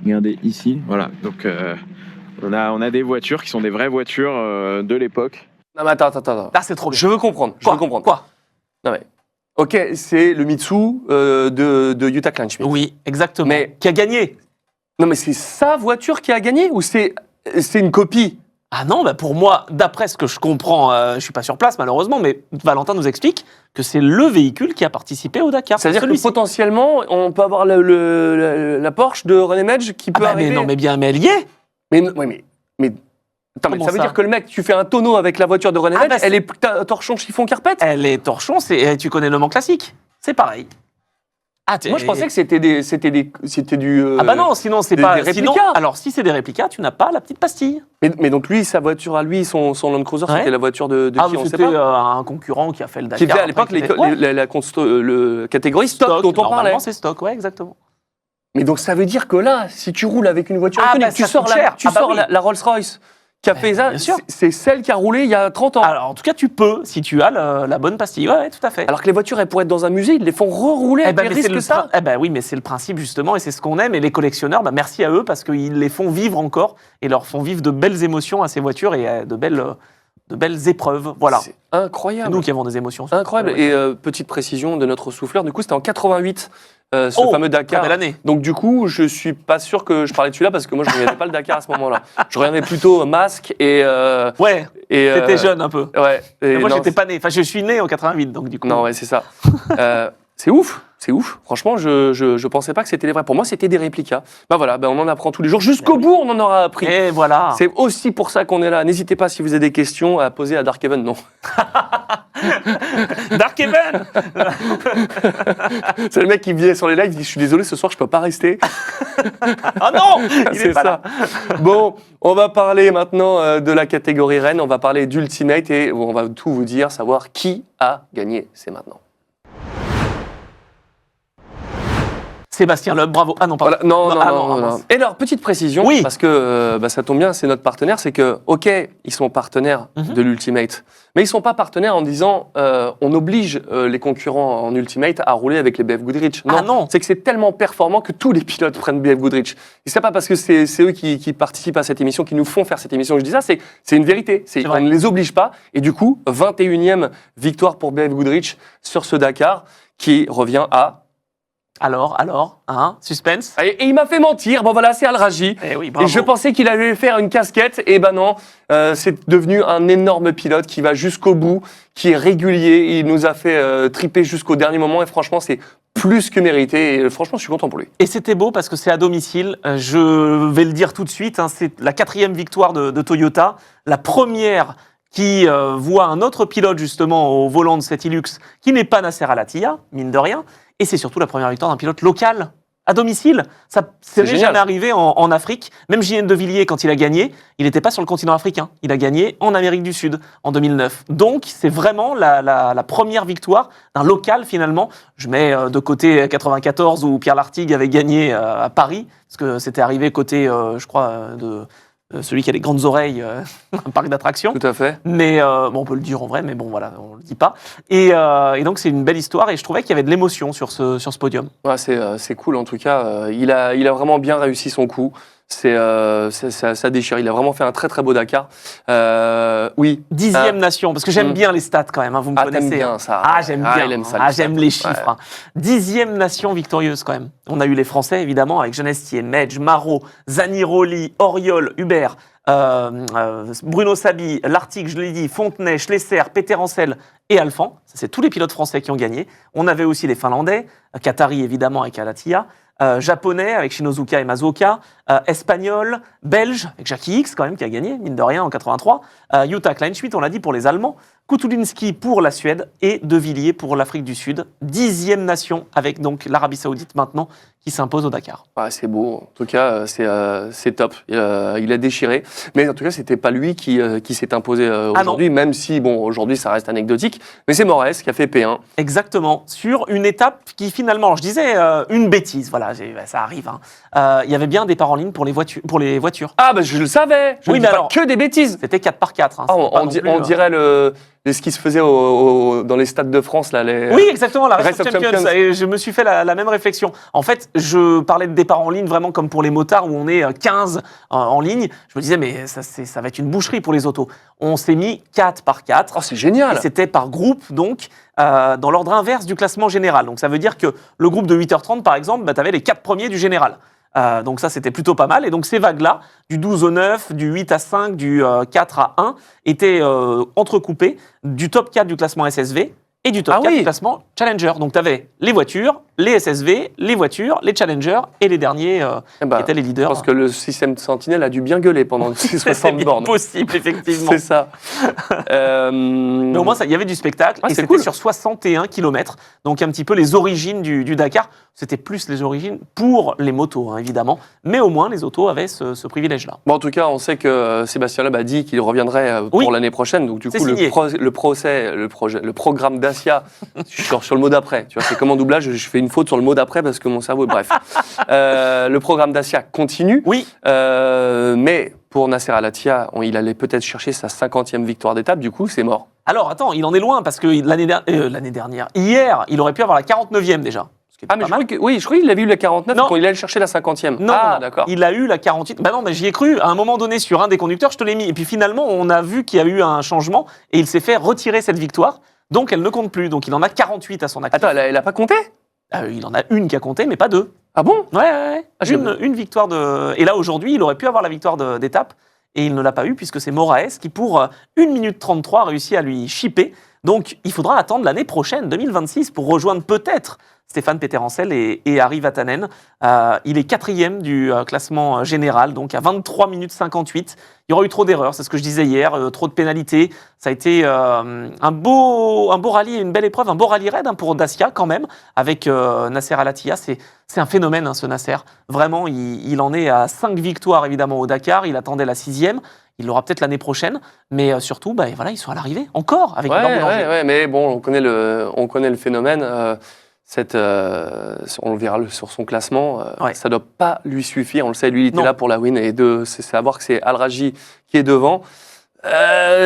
Regardez ici, voilà. Donc on a des voitures qui sont des vraies voitures de l'époque. Non, mais attends. Là, c'est trop bien. Je veux comprendre. Je veux comprendre. Quoi Non, mais. Ok, c'est le Mitsu de Jutta Kleinschmidt. Oui, exactement. Mais- Qui a gagné. Non, mais c'est sa voiture qui a gagné ou c'est une copie? Ah non, bah pour moi, d'après ce que je comprends, je suis pas sur place malheureusement, mais Valentin nous explique que c'est le véhicule qui a participé au Dakar. C'est-à-dire que Celui-ci. potentiellement, on peut avoir la Porsche de René Medj qui Ah peut bah, arriver. mais non, mais bien, mais elle y est. Mais, ouais, mais... Attends, mais Comment ça veut ça dire que le mec, tu fais un tonneau avec la voiture de René Ah Medj, bah, elle est torchon chiffon carpette. Elle est torchon, tu connais le Mans classique. C'est pareil. Ah, Moi, je pensais que c'était du. Ah bah non, sinon c'est des pas. réplicas. Sinon, alors si c'est des réplicas, tu n'as pas la petite pastille. Mais donc lui, sa voiture à lui, son Land Cruiser, Ouais. c'était la voiture de Ah, qui mais on sait c'était pas. un concurrent qui a fait le Dakar. Qui faisait à l'époque après, qui était- Ouais, le catégorie stock dont on parlait. normalement, c'est stock, ouais, exactement. Mais donc ça veut dire que là, si tu roules avec une voiture Ah, iconique, bah, tu ça sors, coûte cher. tu Ah, bah sors oui. la Rolls-Royce qui a fait ça, bien sûr. c'est celle qui a roulé il y a 30 ans. Alors en tout cas, tu peux si tu as la bonne pastille. Ouais, tout à fait. Alors que les voitures, elles pourraient être dans un musée, ils les font rerouler avec ben, des mais c'est risques le ça. Eh ben oui, mais c'est le principe justement, et c'est ce qu'on aime. Et les collectionneurs, bah, merci à eux parce qu'ils les font vivre encore et leur font vivre de belles émotions à ces voitures et de belles épreuves. Voilà. C'est C'est incroyable. nous qui avons des émotions. Incroyable. Ouais. Et petite précision de notre souffleur, du coup, c'était en 88, ce Oh, fameux très Dakar. belle année. Donc du coup, je suis pas sûr que je parlais de celui-là parce que moi, je ne regardais pas le Dakar à ce moment-là. Je regardais plutôt Masque et. Ouais. T'étais jeune un peu. Ouais. Mais moi, non, j'étais pas né. Enfin, je suis né en 88, donc du coup. Non, ouais, c'est ça. C'est ouf. Franchement, je pensais pas que c'était les vrais. Pour moi, c'était des réplicas. Bah voilà, on en apprend tous les jours. Jusqu'au bout, on en aura appris. Et voilà. C'est aussi pour ça qu'on est là. N'hésitez pas si vous avez des questions à poser à Dark Even. Non. Dark Even. C'est le mec qui vient sur les lives, il dit je suis désolé, ce soir je peux pas rester. Ah non, il est C'est pas ça. là. Bon, on va parler maintenant de la catégorie Rennes. On va parler d'Ultimate et on va tout vous dire, savoir qui a gagné. C'est maintenant. Sébastien Loeb, bravo. Ah non, pardon. Voilà. Non, ah non. mince. Et alors, petite précision, Oui. parce que ça tombe bien, c'est notre partenaire, c'est que, ok, ils sont partenaires de l'Ultimate, mais ils sont pas partenaires en disant on oblige les concurrents en Ultimate à rouler avec les BF Goodrich. Non, Ah non. c'est que c'est tellement performant que tous les pilotes prennent BF Goodrich. Et c'est pas parce que c'est eux qui participent à cette émission, qui nous font faire cette émission que je dis ça, c'est une vérité. C'est On vrai. ne les oblige pas. Et du coup, 21e victoire pour BF Goodrich sur ce Dakar, qui revient à... Alors, hein, suspense. Et il m'a fait mentir, bon voilà, c'est Al-Raji. Eh oui, bravo. Et je pensais qu'il allait faire une casquette, et ben non, c'est devenu un énorme pilote qui va jusqu'au bout, qui est régulier, il nous a fait triper jusqu'au dernier moment, et franchement, c'est plus que mérité, et franchement, je suis content pour lui. Et c'était beau parce que c'est à domicile. Je vais le dire tout de suite, hein, c'est la 4e victoire de Toyota, la première qui voit un autre pilote justement au volant de cette Hilux, qui n'est pas Nasser Al-Attiyah, mine de rien, et c'est surtout la première victoire d'un pilote local à domicile. Ça C'est n'est génial. jamais arrivé en Afrique. Même JN de Villiers, quand il a gagné, il n'était pas sur le continent africain. Il a gagné en Amérique du Sud en 2009. Donc, c'est vraiment la première victoire d'un local, finalement. Je mets de côté 94 où Pierre Lartigue avait gagné à Paris, parce que c'était arrivé côté, je crois, de celui qui a les grandes oreilles, un parc d'attractions. Tout à fait. Mais bon, on peut le dire en vrai, mais bon, voilà, on le dit pas. Et donc, c'est une belle histoire, et je trouvais qu'il y avait de l'émotion sur ce podium. Ouais, c'est cool, en tout cas, il a vraiment bien réussi son coup. Ça déchire. Il a vraiment fait un très très beau Dakar. Oui. 10e nation, parce que j'aime bien les stats quand même, hein, vous me T'aimes connaissez. bien hein. ça. Ah, j'aime bien. il aime ça, Ah, les j'aime stats. les chiffres. Hein. 10e nation victorieuse quand même. On a eu les Français, évidemment, avec Genestier, Medj, Marot, Zaniroli, Oriol, Hubert, Bruno Sabi, Lartigue, je l'ai dit, Fontenay, Schlesser, Péter-Ancel et Alphand. Ça, c'est tous les pilotes français qui ont gagné. On avait aussi les Finlandais, Qatari évidemment avec Al-Attiyah, japonais avec Shinozuka et Mazuoka, espagnol, belge avec Jackie X quand même qui a gagné, mine de rien, en 83, Jutta Kleinschmidt, on l'a dit, pour les Allemands, Kutulinski pour la Suède et De Villiers pour l'Afrique du Sud. 10e nation avec donc l'Arabie Saoudite maintenant qui s'impose au Dakar. Ouais, c'est beau. En tout cas, c'est top. Il a déchiré. Mais en tout cas, c'était pas lui qui s'est imposé aujourd'hui, même si, bon, aujourd'hui, ça reste anecdotique. Mais c'est Moraes qui a fait P1. Exactement. Sur une étape qui finalement, je disais une bêtise, voilà, ça arrive. Hein. Il y avait bien des parts en ligne pour les voitures. Ah, bah je le savais. Je Oui, ne mais dis pas alors, que des bêtises. C'était 4x4. Hein. Ah, C'était pas on non plus, dirait ce qui se faisait dans les stades de France. Là, Oui, exactement, la Race Race of of Champions. Champions. Et je me suis fait la même réflexion. En fait, je parlais de départ en ligne vraiment comme pour les motards où on est 15 en ligne. Je me disais, mais ça va être une boucherie pour les autos. On s'est mis 4x4. Oh, c'est génial. Et c'était par groupe, donc, dans l'ordre inverse du classement général. Donc ça veut dire que le groupe de 8h30, par exemple, bah, tu avais les 4 premiers du général. Donc ça, c'était plutôt pas mal. Et donc ces vagues-là, du 12 au 9, du 8 à 5, du 4 à 1, étaient entrecoupées du top 4 du classement SSV et du top 4 du classement Challenger. Donc tu avais les voitures, les SSV, les voitures, les Challengers et les derniers qui étaient les leaders. Je pense que le système Sentinelle a dû bien gueuler pendant ces 60 C'est bornes. possible, effectivement. C'est ça. Mais au moins, il y avait du spectacle. Et c'est c'était cool. sur 61 km. Donc, un petit peu les origines du Dakar. C'était plus les origines pour les motos, hein, évidemment. Mais au moins, les autos avaient ce privilège-là. Bon, en tout cas, on sait que Sébastien Loeb a dit qu'il reviendrait Oui. pour l'année prochaine. Donc, du C'est coup, signé. le programme Dacia, sur le mot d'après. Tu vois, c'est comme en doublage, je fais une faute sur le mot d'après parce que mon cerveau, bref. Le programme Dacia continue. Oui. Mais pour Nasser Al-Attiyah, il allait peut-être chercher sa 50e victoire d'étape. Du coup, c'est mort. Alors, attends, il en est loin parce que l'année dernière, hier, il aurait pu avoir la 49e déjà. Ah, mais je croyais qu'il avait eu la 49 Non. quand il allait chercher la 50e. Non, ah, non, d'accord. il a eu la 48. Bah non, mais j'y ai cru. À un moment donné, sur un des conducteurs, je te l'ai mis. Et puis finalement, on a vu qu'il y a eu un changement et il s'est fait retirer cette victoire. Donc, elle ne compte plus. Donc, il en a 48 à son actif. Attends, elle a pas compté? Il en a une qui a compté, mais pas deux. Ah bon? Ouais. Ah, Une victoire de. Et là, aujourd'hui, il aurait pu avoir la victoire d'étape. Et il ne l'a pas eu puisque c'est Moraes qui, pour 1 minute 33, a réussi à lui chipper. Donc, il faudra attendre l'année prochaine, 2026, pour rejoindre peut-être Stéphane Péter-Ancel et Harry Vatanen. Il est 4e du classement général, donc à 23 minutes 58. Il y aura eu trop d'erreurs, c'est ce que je disais hier, trop de pénalités. Ça a été un beau rallye, une belle épreuve, un beau rallye raid pour Dacia quand même, avec Nasser Al-Attiyah. C'est un phénomène, hein, ce Nasser. Vraiment, il en est à 5 victoires évidemment au Dakar. Il attendait la 6e. Il l'aura peut-être l'année prochaine, mais surtout, voilà, ils sont à l'arrivée, encore, avec énormément d'enjeux. Ouais, mais bon, on connaît le phénomène. On le verra sur son classement, Ouais. ça ne doit pas lui suffire. On le sait, lui, il était Non. là pour la win. Et c'est savoir que c'est Al-Raji qui est devant.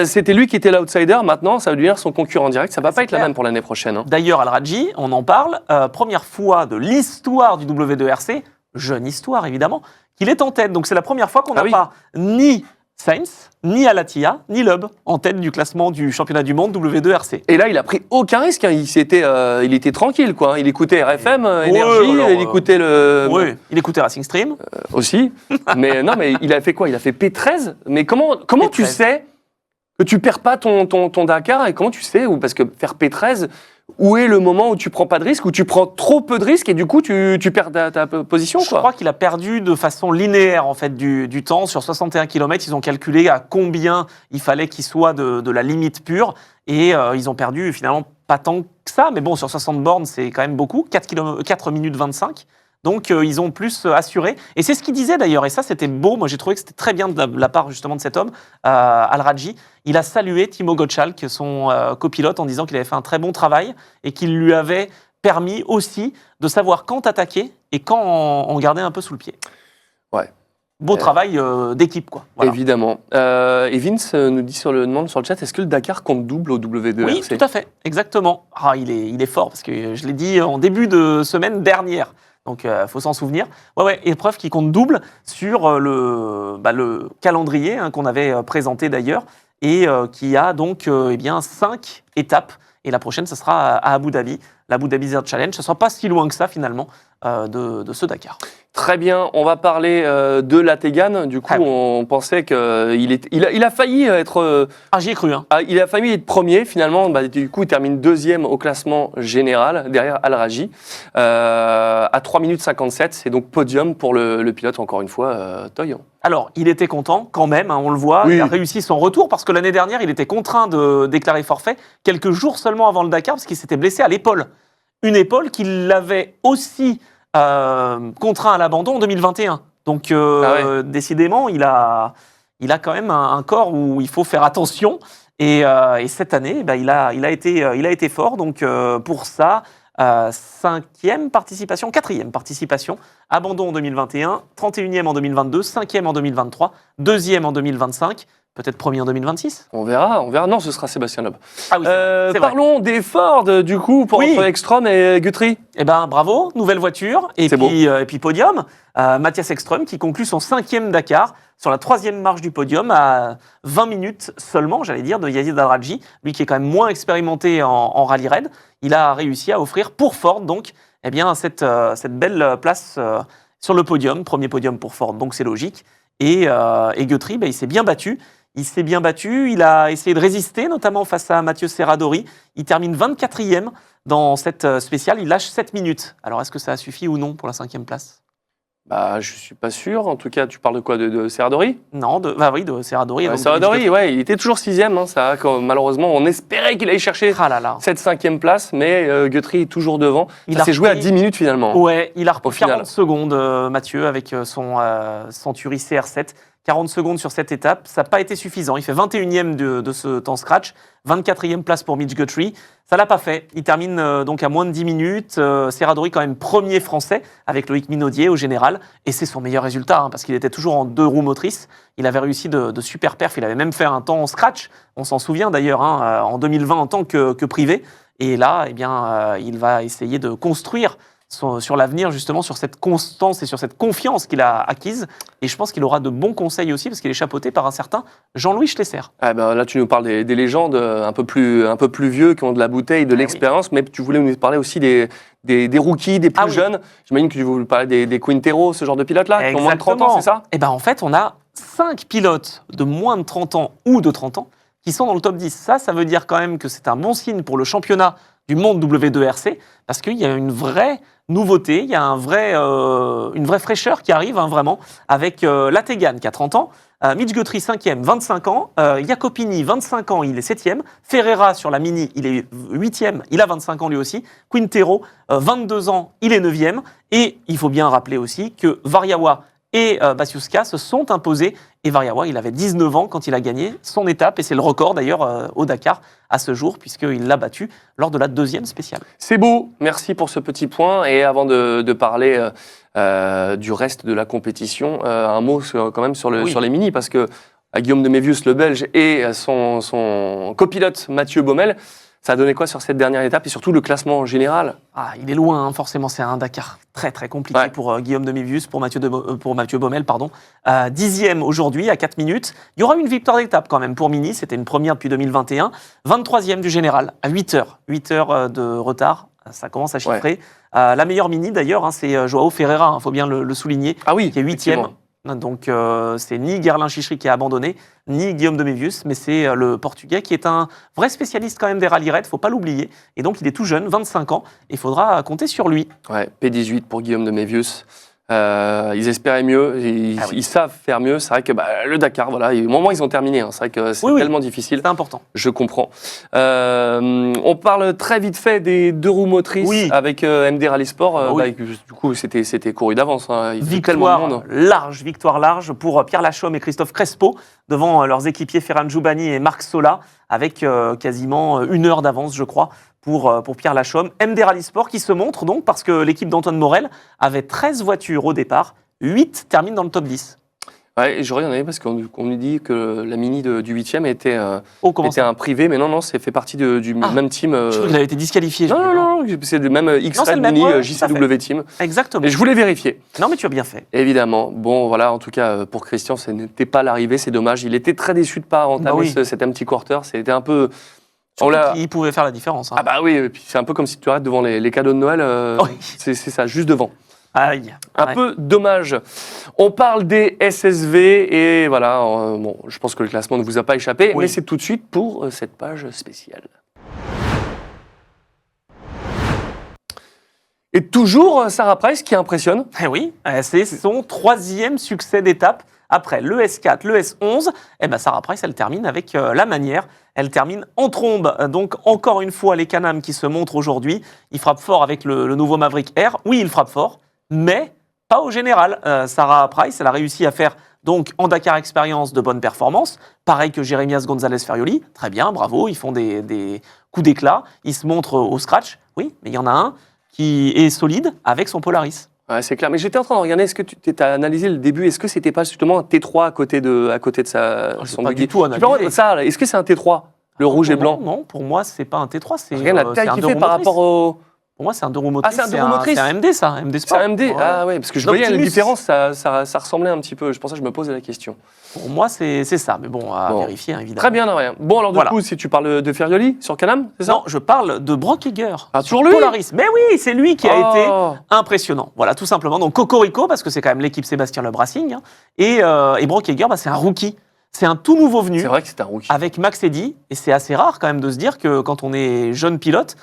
C'était lui qui était l'outsider. Maintenant, ça veut devenir son concurrent direct. Ça ne va pas être la clair. même pour l'année prochaine. Hein. D'ailleurs, Al-Raji, on en parle, première fois de l'histoire du W2RC, jeune histoire évidemment, qu'il est en tête. Donc c'est la première fois qu'on n'a oui. pas ni Sainz, ni Alatia, ni Loeb en tête du classement du championnat du monde W2RC. Et là, il a pris aucun risque. Hein. Il était tranquille, quoi. Il écoutait RFM, Énergie, alors, il écoutait le. Oui, il écoutait Racing Stream. Aussi. Mais non, mais il a fait quoi? Il a fait P13. Mais comment tu P13. sais que tu perds pas ton Dakar et comment tu sais parce que faire P13, où est le moment où tu prends pas de risque, où tu prends trop peu de risques et du coup tu perds ta position, Je quoi. crois qu'il a perdu de façon linéaire en fait du temps. Sur 61 km, ils ont calculé à combien il fallait qu'il soit de la limite pure. Et ils ont perdu finalement pas tant que ça. Mais bon, sur 60 bornes, c'est quand même beaucoup. 4 minutes 25. Donc ils ont plus assuré. Et c'est ce qu'il disait d'ailleurs. Et ça, c'était beau. Moi, j'ai trouvé que c'était très bien de la part justement de cet homme, Al-Raji. Il a salué Timo Gottschalk, son copilote, en disant qu'il avait fait un très bon travail et qu'il lui avait permis aussi de savoir quand attaquer et quand en garder un peu sous le pied. Ouais. Beau travail d'équipe, quoi. Voilà. Évidemment. Et Vince nous demande sur le chat, est-ce que le Dakar compte double au W2RC? Oui, tout à fait, exactement. Ah, il est fort parce que je l'ai dit en début de semaine dernière. Donc, il faut s'en souvenir. Ouais, épreuve qui compte double sur le calendrier qu'on avait présenté d'ailleurs et qui a donc 5 étapes. Et la prochaine, ce sera à Abu Dhabi, l'Abu Dhabi Desert Challenge. Ce ne sera pas si loin que ça finalement de ce Dakar. Très bien, on va parler de la Tegane. Du coup, Ah oui. on pensait qu'il a failli être... Ah, j'y ai cru. Hein. il a failli être premier, finalement. Du coup, il termine deuxième au classement général, derrière Al-Raji, à 3 minutes 57. C'est donc podium pour le pilote, encore une fois, Toy. Alors, il était content quand même, on le voit. Oui. Il a réussi son retour parce que l'année dernière, il était contraint de déclarer forfait quelques jours seulement avant le Dakar parce qu'il s'était blessé à l'épaule. Une épaule qui l'avait aussi contraint à l'abandon en 2021. Donc, décidément, il a quand même un corps où il faut faire attention. Et cette année, il a été fort. Donc, pour ça, 4e participation, abandon en 2021, 31e en 2022, 5e en 2023, 2e en 2025, peut-être premier en 2026. On verra. Non, ce sera Sébastien Loeb. Ah oui, c'est vrai. Parlons des Ford, du coup, pour entre Ekstrom et Guthrie. Eh ben, bravo, nouvelle voiture. Et puis podium. Mathias Ekström qui conclut son 5e Dakar sur la 3e marche du podium à 20 minutes seulement, j'allais dire, de Yazid Al-Raji. Lui qui est quand même moins expérimenté en rallye raid. Il a réussi à offrir pour Ford, donc, cette belle place sur le podium. Premier podium pour Ford, donc c'est logique. Et Guthrie, il s'est bien battu. Il a essayé de résister, notamment face à Mathieu Serradori. Il termine 24e dans cette spéciale. Il lâche 7 minutes. Alors, est-ce que ça a suffi ou non pour la 5e place? Je suis pas sûr. En tout cas, tu parles de quoi? De Serradori? Non, de Serradori. Ouais, Serradori, ouais, il était toujours 6e. Malheureusement, on espérait qu'il allait chercher cette 5e place, mais Guthrie est toujours devant. Ça s'est joué à 10 minutes finalement. Ouais, il a repris Au final. 40 secondes, Mathieu, avec son Century CR7. 40 secondes sur cette étape, ça n'a pas été suffisant. Il fait 21e de ce temps scratch, 24e place pour Mitch Guthrie. Ça ne l'a pas fait. Il termine donc à moins de 10 minutes. Serradori, quand même, premier français avec Loïc Minaudier au général. Et c'est son meilleur résultat, parce qu'il était toujours en 2 roues motrices. Il avait réussi de super perfs. Il avait même fait un temps en scratch. On s'en souvient d'ailleurs, en 2020 en tant que privé. Et là, il va essayer de construire sur l'avenir, justement, sur cette constance et sur cette confiance qu'il a acquise. Et je pense qu'il aura de bons conseils aussi, parce qu'il est chapeauté par un certain Jean-Louis Schlesser. Là, tu nous parles des légendes un peu plus vieux, qui ont de la bouteille, de l'expérience, mais tu voulais nous parler aussi des rookies, des plus jeunes. J'imagine que tu voulais parler des Quintero, ce genre de pilotes-là, qui ont moins de 30 ans, c'est ça? En fait, on a 5 pilotes de moins de 30 ans ou de 30 ans qui sont dans le top 10. Ça veut dire quand même que c'est un bon signe pour le championnat du monde W2RC, parce qu'il y a une vraie nouveauté, il y a une vraie fraîcheur qui arrive, vraiment, avec la Tegane qui a 30 ans, Mitch Guthrie 5e, 25 ans, Jacopini 25 ans, il est 7e, Ferreira sur la Mini, il est 8e, il a 25 ans lui aussi, Quintero, 22 ans, il est 9e, et il faut bien rappeler aussi que Variawa et Basiuska se sont imposés. Et Variawa, il avait 19 ans quand il a gagné son étape, et c'est le record d'ailleurs au Dakar à ce jour, puisqu'il l'a battu lors de la deuxième spéciale. C'est beau, merci pour ce petit point. Et avant de parler du reste de la compétition, un mot quand même sur les minis, parce que Guillaume de Mévius, le Belge, et son copilote Mathieu Baumel, ça a donné quoi sur cette dernière étape et surtout le classement général? Il est loin, hein, forcément, c'est un Dakar très très compliqué pour Guillaume de Mévius, pour Mathieu Baumel, pardon. 10e aujourd'hui à 4 minutes. Il y aura une victoire d'étape quand même pour Mini, c'était une première depuis 2021. 23e du général à 8 heures. 8 heures de retard, ça commence à chiffrer. La meilleure Mini d'ailleurs, hein, c'est Joao Ferreira, il faut bien le souligner, Ah oui, qui est 8e. Donc c'est ni Guerlain Chichery qui a abandonné, ni Guillaume de Mévius, mais c'est le Portugais qui est un vrai spécialiste quand même des rallye raids, il ne faut pas l'oublier. Et donc il est tout jeune, 25 ans, et il faudra compter sur lui. Ouais, P18 pour Guillaume de Mévius. Ils espéraient mieux, ils savent faire mieux. C'est vrai que le Dakar, voilà, au moment où ils ont terminé, hein, c'est vrai que c'est tellement difficile. C'est important. Je comprends. On parle très vite fait des 2 roues motrices avec MD Rally Sport. Du coup, c'était couru d'avance. Hein. Victoire large pour Pierre Lachaume et Christophe Crespo devant leurs équipiers Ferran Joubani et Marc Sola, avec quasiment 1 heure d'avance, je crois, pour Pierre Lachaume. MD Rally Sport qui se montre donc, parce que l'équipe d'Antoine Morel avait 13 voitures au départ, 8 terminent dans le top 10. Ouais, je regardais parce qu'on nous dit que la Mini du 8e était un privé, mais non, c'est fait partie du même team. Je crois qu'il avait été disqualifié. Non, c'est le même X-Red Mini, JCW Team. Exactement. Et je voulais vérifier. Non, mais tu as bien fait. Évidemment. Bon, voilà, en tout cas, pour Christian, ce n'était pas l'arrivée, c'est dommage. Il était très déçu de ne pas entamer cet empty quarter. C'était un peu... Il pouvait faire la différence. Hein. Ah bah oui, et puis c'est un peu comme si tu arrêtes devant les cadeaux de Noël. C'est ça, juste devant. Un peu dommage. On parle des SSV et voilà, je pense que le classement ne vous a pas échappé, mais c'est tout de suite pour cette page spéciale. Et toujours Sarah Price qui impressionne. Oui, c'est son 3e succès d'étape. Après le S4, le S11, Sarah Price, elle termine avec la manière. Elle termine en trombe. Donc, encore une fois, les Can-Am qui se montrent aujourd'hui. Il frappe fort avec le nouveau Maverick R. Oui, il frappe fort, mais pas au général. Sarah Price, elle a réussi à faire, donc, en Dakar Experience, de bonnes performances. Pareil que Jérémias González-Ferioli. Très bien, bravo. Ils font des coups d'éclat. Ils se montrent au scratch. Oui, mais il y en a un qui est solide avec son Polaris. Ouais, c'est clair. Mais j'étais en train de regarder, est-ce que tu as analysé le début? Est-ce que c'était pas justement un T3 à côté de son pas du tout analysé. Tu peux ça, est-ce que c'est un T3, le rouge et blanc? Non, pour moi, c'est pas un T3. C'est rien à taille qui fait par rapport au... Pour moi, c'est un 2 roues motrices. Ah, c'est un 2 roues motrices. C'est un MD, ça. MD Sport. C'est un MD. Ah ouais, parce que je voyais la différence, ça ressemblait un petit peu. Je pensais que je me posais la question. Pour moi, c'est ça. Mais bon, à vérifier, évidemment. Très bien, rien. Bon, alors du coup, si tu parles de Ferioli sur Can-Am, c'est ça? Non, je parle de Brock Egger. Ah, toujours lui? Polaris. Mais oui, c'est lui qui a été impressionnant. Voilà, tout simplement. Donc, Cocorico, parce que c'est quand même l'équipe Sébastien Loeb Racing. Hein. Et Brock Egger, c'est un rookie. C'est un tout nouveau venu. C'est vrai que c'est un rookie. Avec Max Eddy. Et c'est assez rare quand même de se dire que quand on est jeune pilote,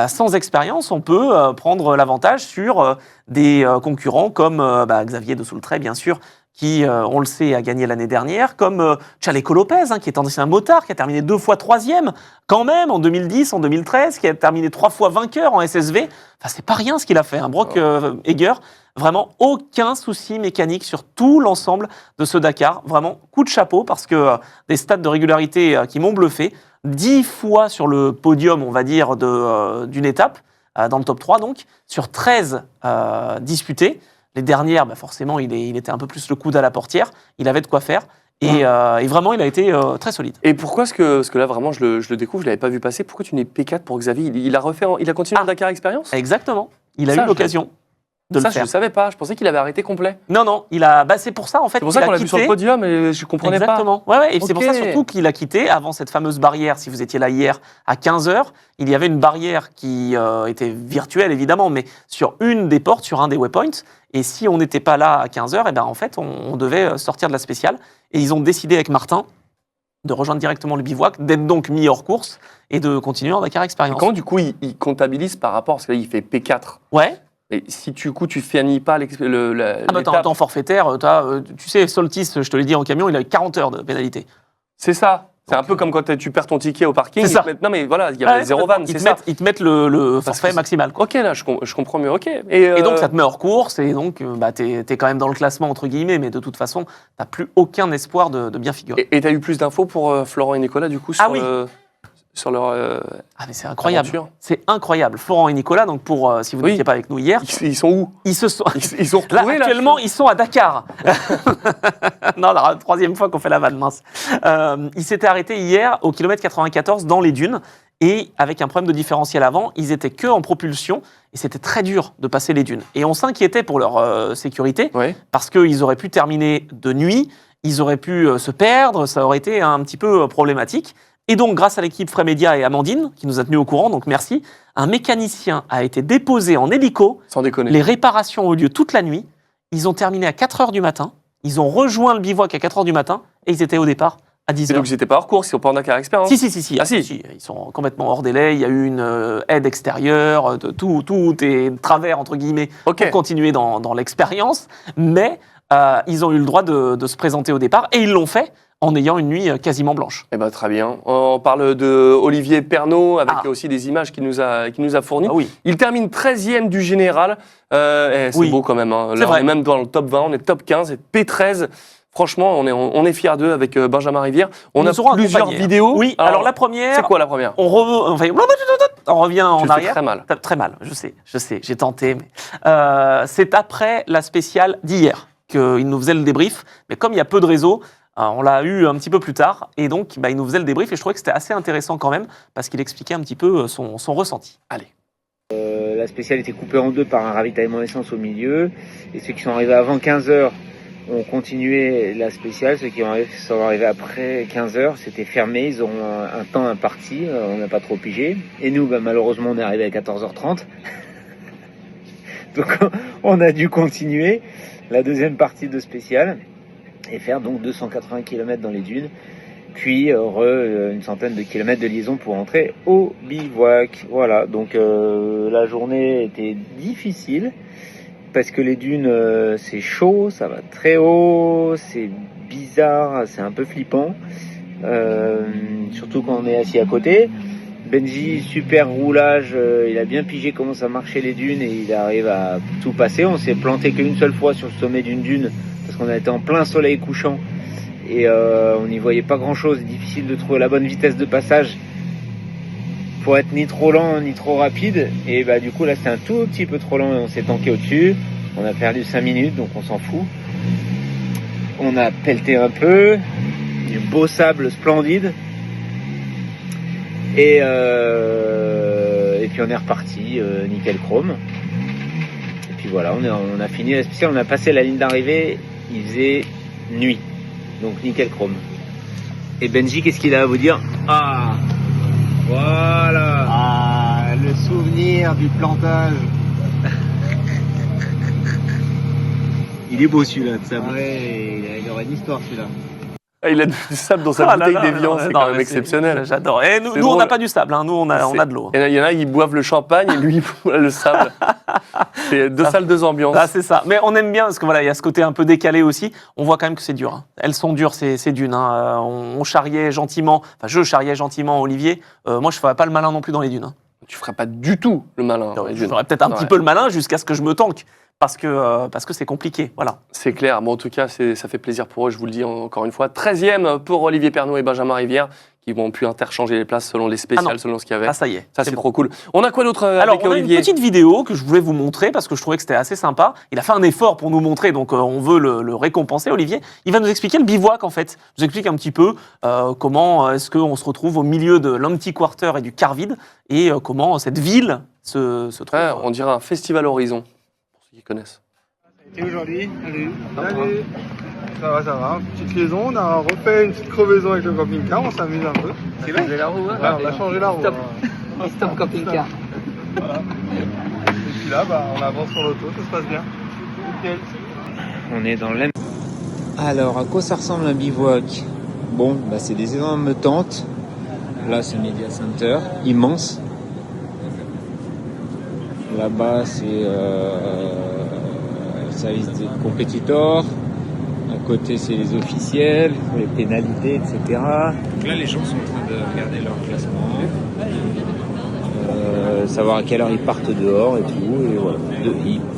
sans expérience, on peut prendre l'avantage sur des concurrents comme Xavier de Soultray, bien sûr, qui, on le sait, a gagné l'année dernière, comme Chaleco Lopez, qui est un motard, qui a terminé 2 fois 3e, quand même, en 2010, en 2013, qui a terminé 3 fois vainqueur en SSV. Enfin, c'est pas rien ce qu'il a fait, hein. Brock Egger. Vraiment aucun souci mécanique sur tout l'ensemble de ce Dakar. Vraiment, coup de chapeau, parce que des stats de régularité qui m'ont bluffé. 10 fois sur le podium, on va dire, d'une étape, dans le top 3 donc, sur 13 disputées. Les dernières, forcément, il était un peu plus le coude à la portière. Il avait de quoi faire. Et vraiment, il a été très solide. Et pourquoi est-ce que là, vraiment, je le découvre, je ne l'avais pas vu passer. Pourquoi tu n'es P4 pour Xavier? Il a continué le Dakar Experience? Exactement. Il a eu l'occasion de le faire. Je ne savais pas. Je pensais qu'il avait arrêté complet. Non. C'est pour ça, en fait. C'est pour ça qu'on l'a vu sur le podium et je ne comprenais pas. Exactement. Ouais. Et c'est pour ça, surtout, qu'il a quitté avant cette fameuse barrière. Si vous étiez là hier, à 15h, il y avait une barrière qui était virtuelle, évidemment, mais sur une des portes, sur un des waypoints. Et si on n'était pas là à 15h, en fait, on devait sortir de la spéciale. Et ils ont décidé avec Martin de rejoindre directement le bivouac, d'être donc mis hors course et de continuer en Dakar Experience. Comment, du coup, il comptabilise par rapport, parce que là, il fait P4. Ouais. Et si tu finis pas l'étape... temps forfaitaire, tu sais, Soltis, je te l'ai dit en camion, il a eu 40 heures de pénalité. C'est ça. C'est un peu comme quand tu perds ton ticket au parking. C'est ça. Non, mais voilà, il y avait zéro vanne, c'est ça. Ils te mettent le Parce forfait que maximal. Quoi. Ok, là, je comprends mieux. Ok. Et donc, ça te met hors course, et donc, t'es quand même dans le classement, entre guillemets, mais de toute façon, t'as plus aucun espoir de bien figurer. Et t'as eu plus d'infos pour Florent et Nicolas, du coup, sur, sur leur Ah, mais c'est incroyable. aventure. C'est incroyable. Florent et Nicolas, donc si vous n'étiez pas avec nous hier, Ils sont où ils se sont. Ils sont Là, retrouvés, actuellement, ils sont à Dakar. Non, la troisième fois qu'on fait la vanne, mince. Ils s'étaient arrêtés hier au kilomètre 94 dans les dunes. Et avec un problème de différentiel avant, ils étaient que en propulsion. Et c'était très dur de passer les dunes. Et on s'inquiétait pour leur sécurité, Ouais. parce qu'ils auraient pu terminer de nuit, ils auraient pu se perdre, ça aurait été un petit peu problématique. Et donc, grâce à l'équipe Frémédia et Amandine, qui nous a tenus au courant, donc merci, un mécanicien a été déposé en hélico. Sans déconner. Les réparations ont eu lieu toute la nuit. Ils ont terminé à 4h du matin. Ils ont rejoint le bivouac à 4h du matin. Et ils étaient au départ à 10h. Et donc, ils n'étaient pas hors course, ils sont pas en Dakar Experience. Si. Ah, si. Ils sont complètement hors délai. Il y a eu une aide extérieure, tout est de travers, entre guillemets, Ok. pour continuer dans l'expérience. Mais ils ont eu le droit de se présenter au départ. Et ils l'ont fait en ayant une nuit quasiment blanche. Eh ben, très bien. On parle de Olivier Pernaut, avec Ah. aussi des images qu'il nous a fournies. Ah oui. Il termine 13e du général. C'est Oui. beau quand même. Hein. C'est Là, on vrai. est même dans le top 20, on est top 15, et P13. Franchement, on est fiers d'eux avec Benjamin Rivière. On Ils a nous auront plusieurs accompagnés, hein. vidéos. Oui, alors la première, C'est quoi la première on revient en Tu le fais arrière. très mal. Très mal, je sais, j'ai tenté. Mais c'est après la spéciale d'hier qu'il nous faisait le débrief. Mais comme il y a peu de réseaux, on l'a eu un petit peu plus tard. Et donc, il nous faisait le débrief. Et je trouvais que c'était assez intéressant quand même, parce qu'il expliquait un petit peu son ressenti. Allez. La spéciale était coupée en deux par un ravitaillement essence au milieu. Et ceux qui sont arrivés avant 15h ont continué la spéciale. Ceux qui sont arrivés après 15h, c'était fermé. Ils ont un temps imparti. On n'a pas trop pigé. Et nous, malheureusement, on est arrivé à 14h30. Donc, on a dû continuer la deuxième partie de spéciale et faire donc 280 km dans les dunes. Puis une centaine de kilomètres de liaison pour entrer au bivouac. Voilà, donc la journée était difficile parce que les dunes, c'est chaud, ça va très haut, c'est bizarre, c'est un peu flippant, surtout quand on est assis à côté. Benji, super roulage, il a bien pigé comment ça marchait les dunes et il arrive à tout passer. On s'est planté qu'une seule fois sur le sommet d'une dune parce qu'on a été en plein soleil couchant. Et on n'y voyait pas grand chose, difficile de trouver la bonne vitesse de passage pour être ni trop lent ni trop rapide. Et du coup là c'est un tout petit peu trop lent et on s'est tanké au-dessus. On a perdu 5 minutes donc on s'en fout. On a pelleté un peu, du beau sable splendide. Et puis on est reparti, nickel chrome. Et puis voilà, on a fini la spéciale, on a passé la ligne d'arrivée, il faisait nuit. Donc nickel chrome. Et Benji, qu'est-ce qu'il a à vous dire? Ah, voilà. Ah, le souvenir du plantage. Il est beau celui-là de sable. Ouais, il aurait une histoire celui-là. Ah, il a du sable dans sa bouteille d'Evian, c'est quand même exceptionnel. J'adore. Et nous, C'est on drôle. n'a pas du sable, hein. Nous, on a de l'eau. Il y en a, ils boivent le champagne et lui, il boit le sable. C'est deux salles, deux ambiances. Ah, c'est ça. Mais on aime bien parce que voilà, il y a ce côté un peu décalé aussi. On voit quand même que c'est dur. Hein. Elles sont dures, ces dunes. Hein. On charriait gentiment. Enfin, je charriais gentiment Olivier. Moi, je ne ferais pas le malin non plus dans les dunes. Hein. Tu ferais pas du tout le malin. dans les Je dunes. ferais peut-être un Ouais. petit peu le malin jusqu'à ce que je me tanque. Parce que c'est compliqué. Voilà. C'est clair. Bon, en tout cas, ça fait plaisir pour eux, je vous le dis encore une fois. 13e pour Olivier Pernaut et Benjamin Rivière, qui vont pu interchanger les places selon les spéciales, selon ce qu'il y avait. Ah, ça y est. Ça, c'est bon. trop cool. On a quoi d'autre Alors, avec on a Olivier? une petite vidéo que je voulais vous montrer parce que je trouvais que c'était assez sympa. Il a fait un effort pour nous montrer, donc on veut le récompenser, Olivier. Il va nous expliquer le bivouac, en fait. Il nous explique un petit peu comment est-ce qu'on se retrouve au milieu de l'Empty Quarter et du Carvide et comment cette ville se trouve. Ouais, on dirait un festival Horizon, pour ceux qui connaissent. Et aujourd'hui, salut. Salut. Ça va. Petite liaison, on a refait une petite crevaison avec le camping-car, on s'amuse un peu. C'est vrai, la roue, Ouais, on a changé la roue. Stop. hein. Stop camping-car. Voilà. Et puis là, on avance sur l'auto, ça se passe bien. Nickel. On est dans l'M. Alors, à quoi ça ressemble un bivouac? Bon, c'est des énormes tentes. Là, c'est le Media Center, immense. Là-bas, c'est le service des compétiteurs. À côté, c'est les officiels, les pénalités, etc. Donc là, les gens sont en train de regarder leur classement. Savoir à quelle heure ils partent dehors et tout. Et voilà.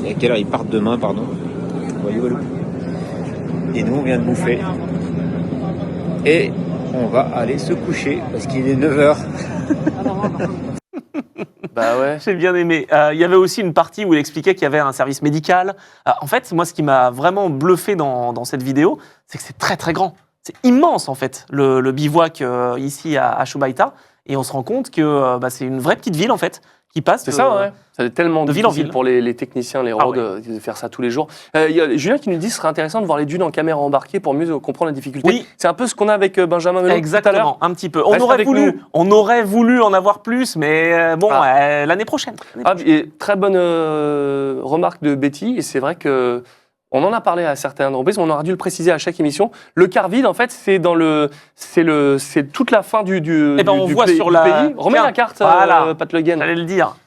À quelle heure ils partent demain, pardon. Voilà. Et nous, on vient de bouffer. Et on va aller se coucher parce qu'il est 9h. Bah ouais. J'ai bien aimé. Il y avait aussi une partie où il expliquait qu'il y avait un service médical. En fait, moi, ce qui m'a vraiment bluffé dans cette vidéo, c'est que c'est très très grand. C'est immense en fait, le bivouac ici à Chubaita. Et on se rend compte que c'est une vraie petite ville en fait qui passe. C'est ça, ouais. Ça est tellement de ville en difficile ville. pour les techniciens, les roads, de faire ça tous les jours. Il y a Julien qui nous dit que ce serait intéressant de voir les dunes en caméra embarquée pour mieux comprendre la difficulté. Oui. C'est un peu ce qu'on a avec Benjamin Melon tout à l'heure. Exactement, un petit peu. On Reste aurait avec nous. voulu en avoir plus, mais l'année prochaine. Et très bonne remarque de Betty, et c'est vrai que on en a parlé à certaines reprises, on aurait dû le préciser à chaque émission. Le quart vide, en fait, c'est toute la fin du on voit pays, sur du la pays. Remets Tiens, la carte, voilà. Pat Le Guen. J'allais le dire.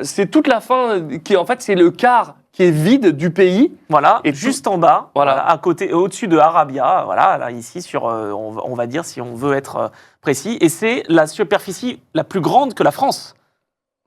C'est toute la fin qui, en fait, c'est le quart qui est vide du pays. Voilà, Et juste en bas, Voilà. à côté, au-dessus de Arabia, voilà, là, ici, on va dire, si on veut être précis, et c'est la superficie la plus grande que la France.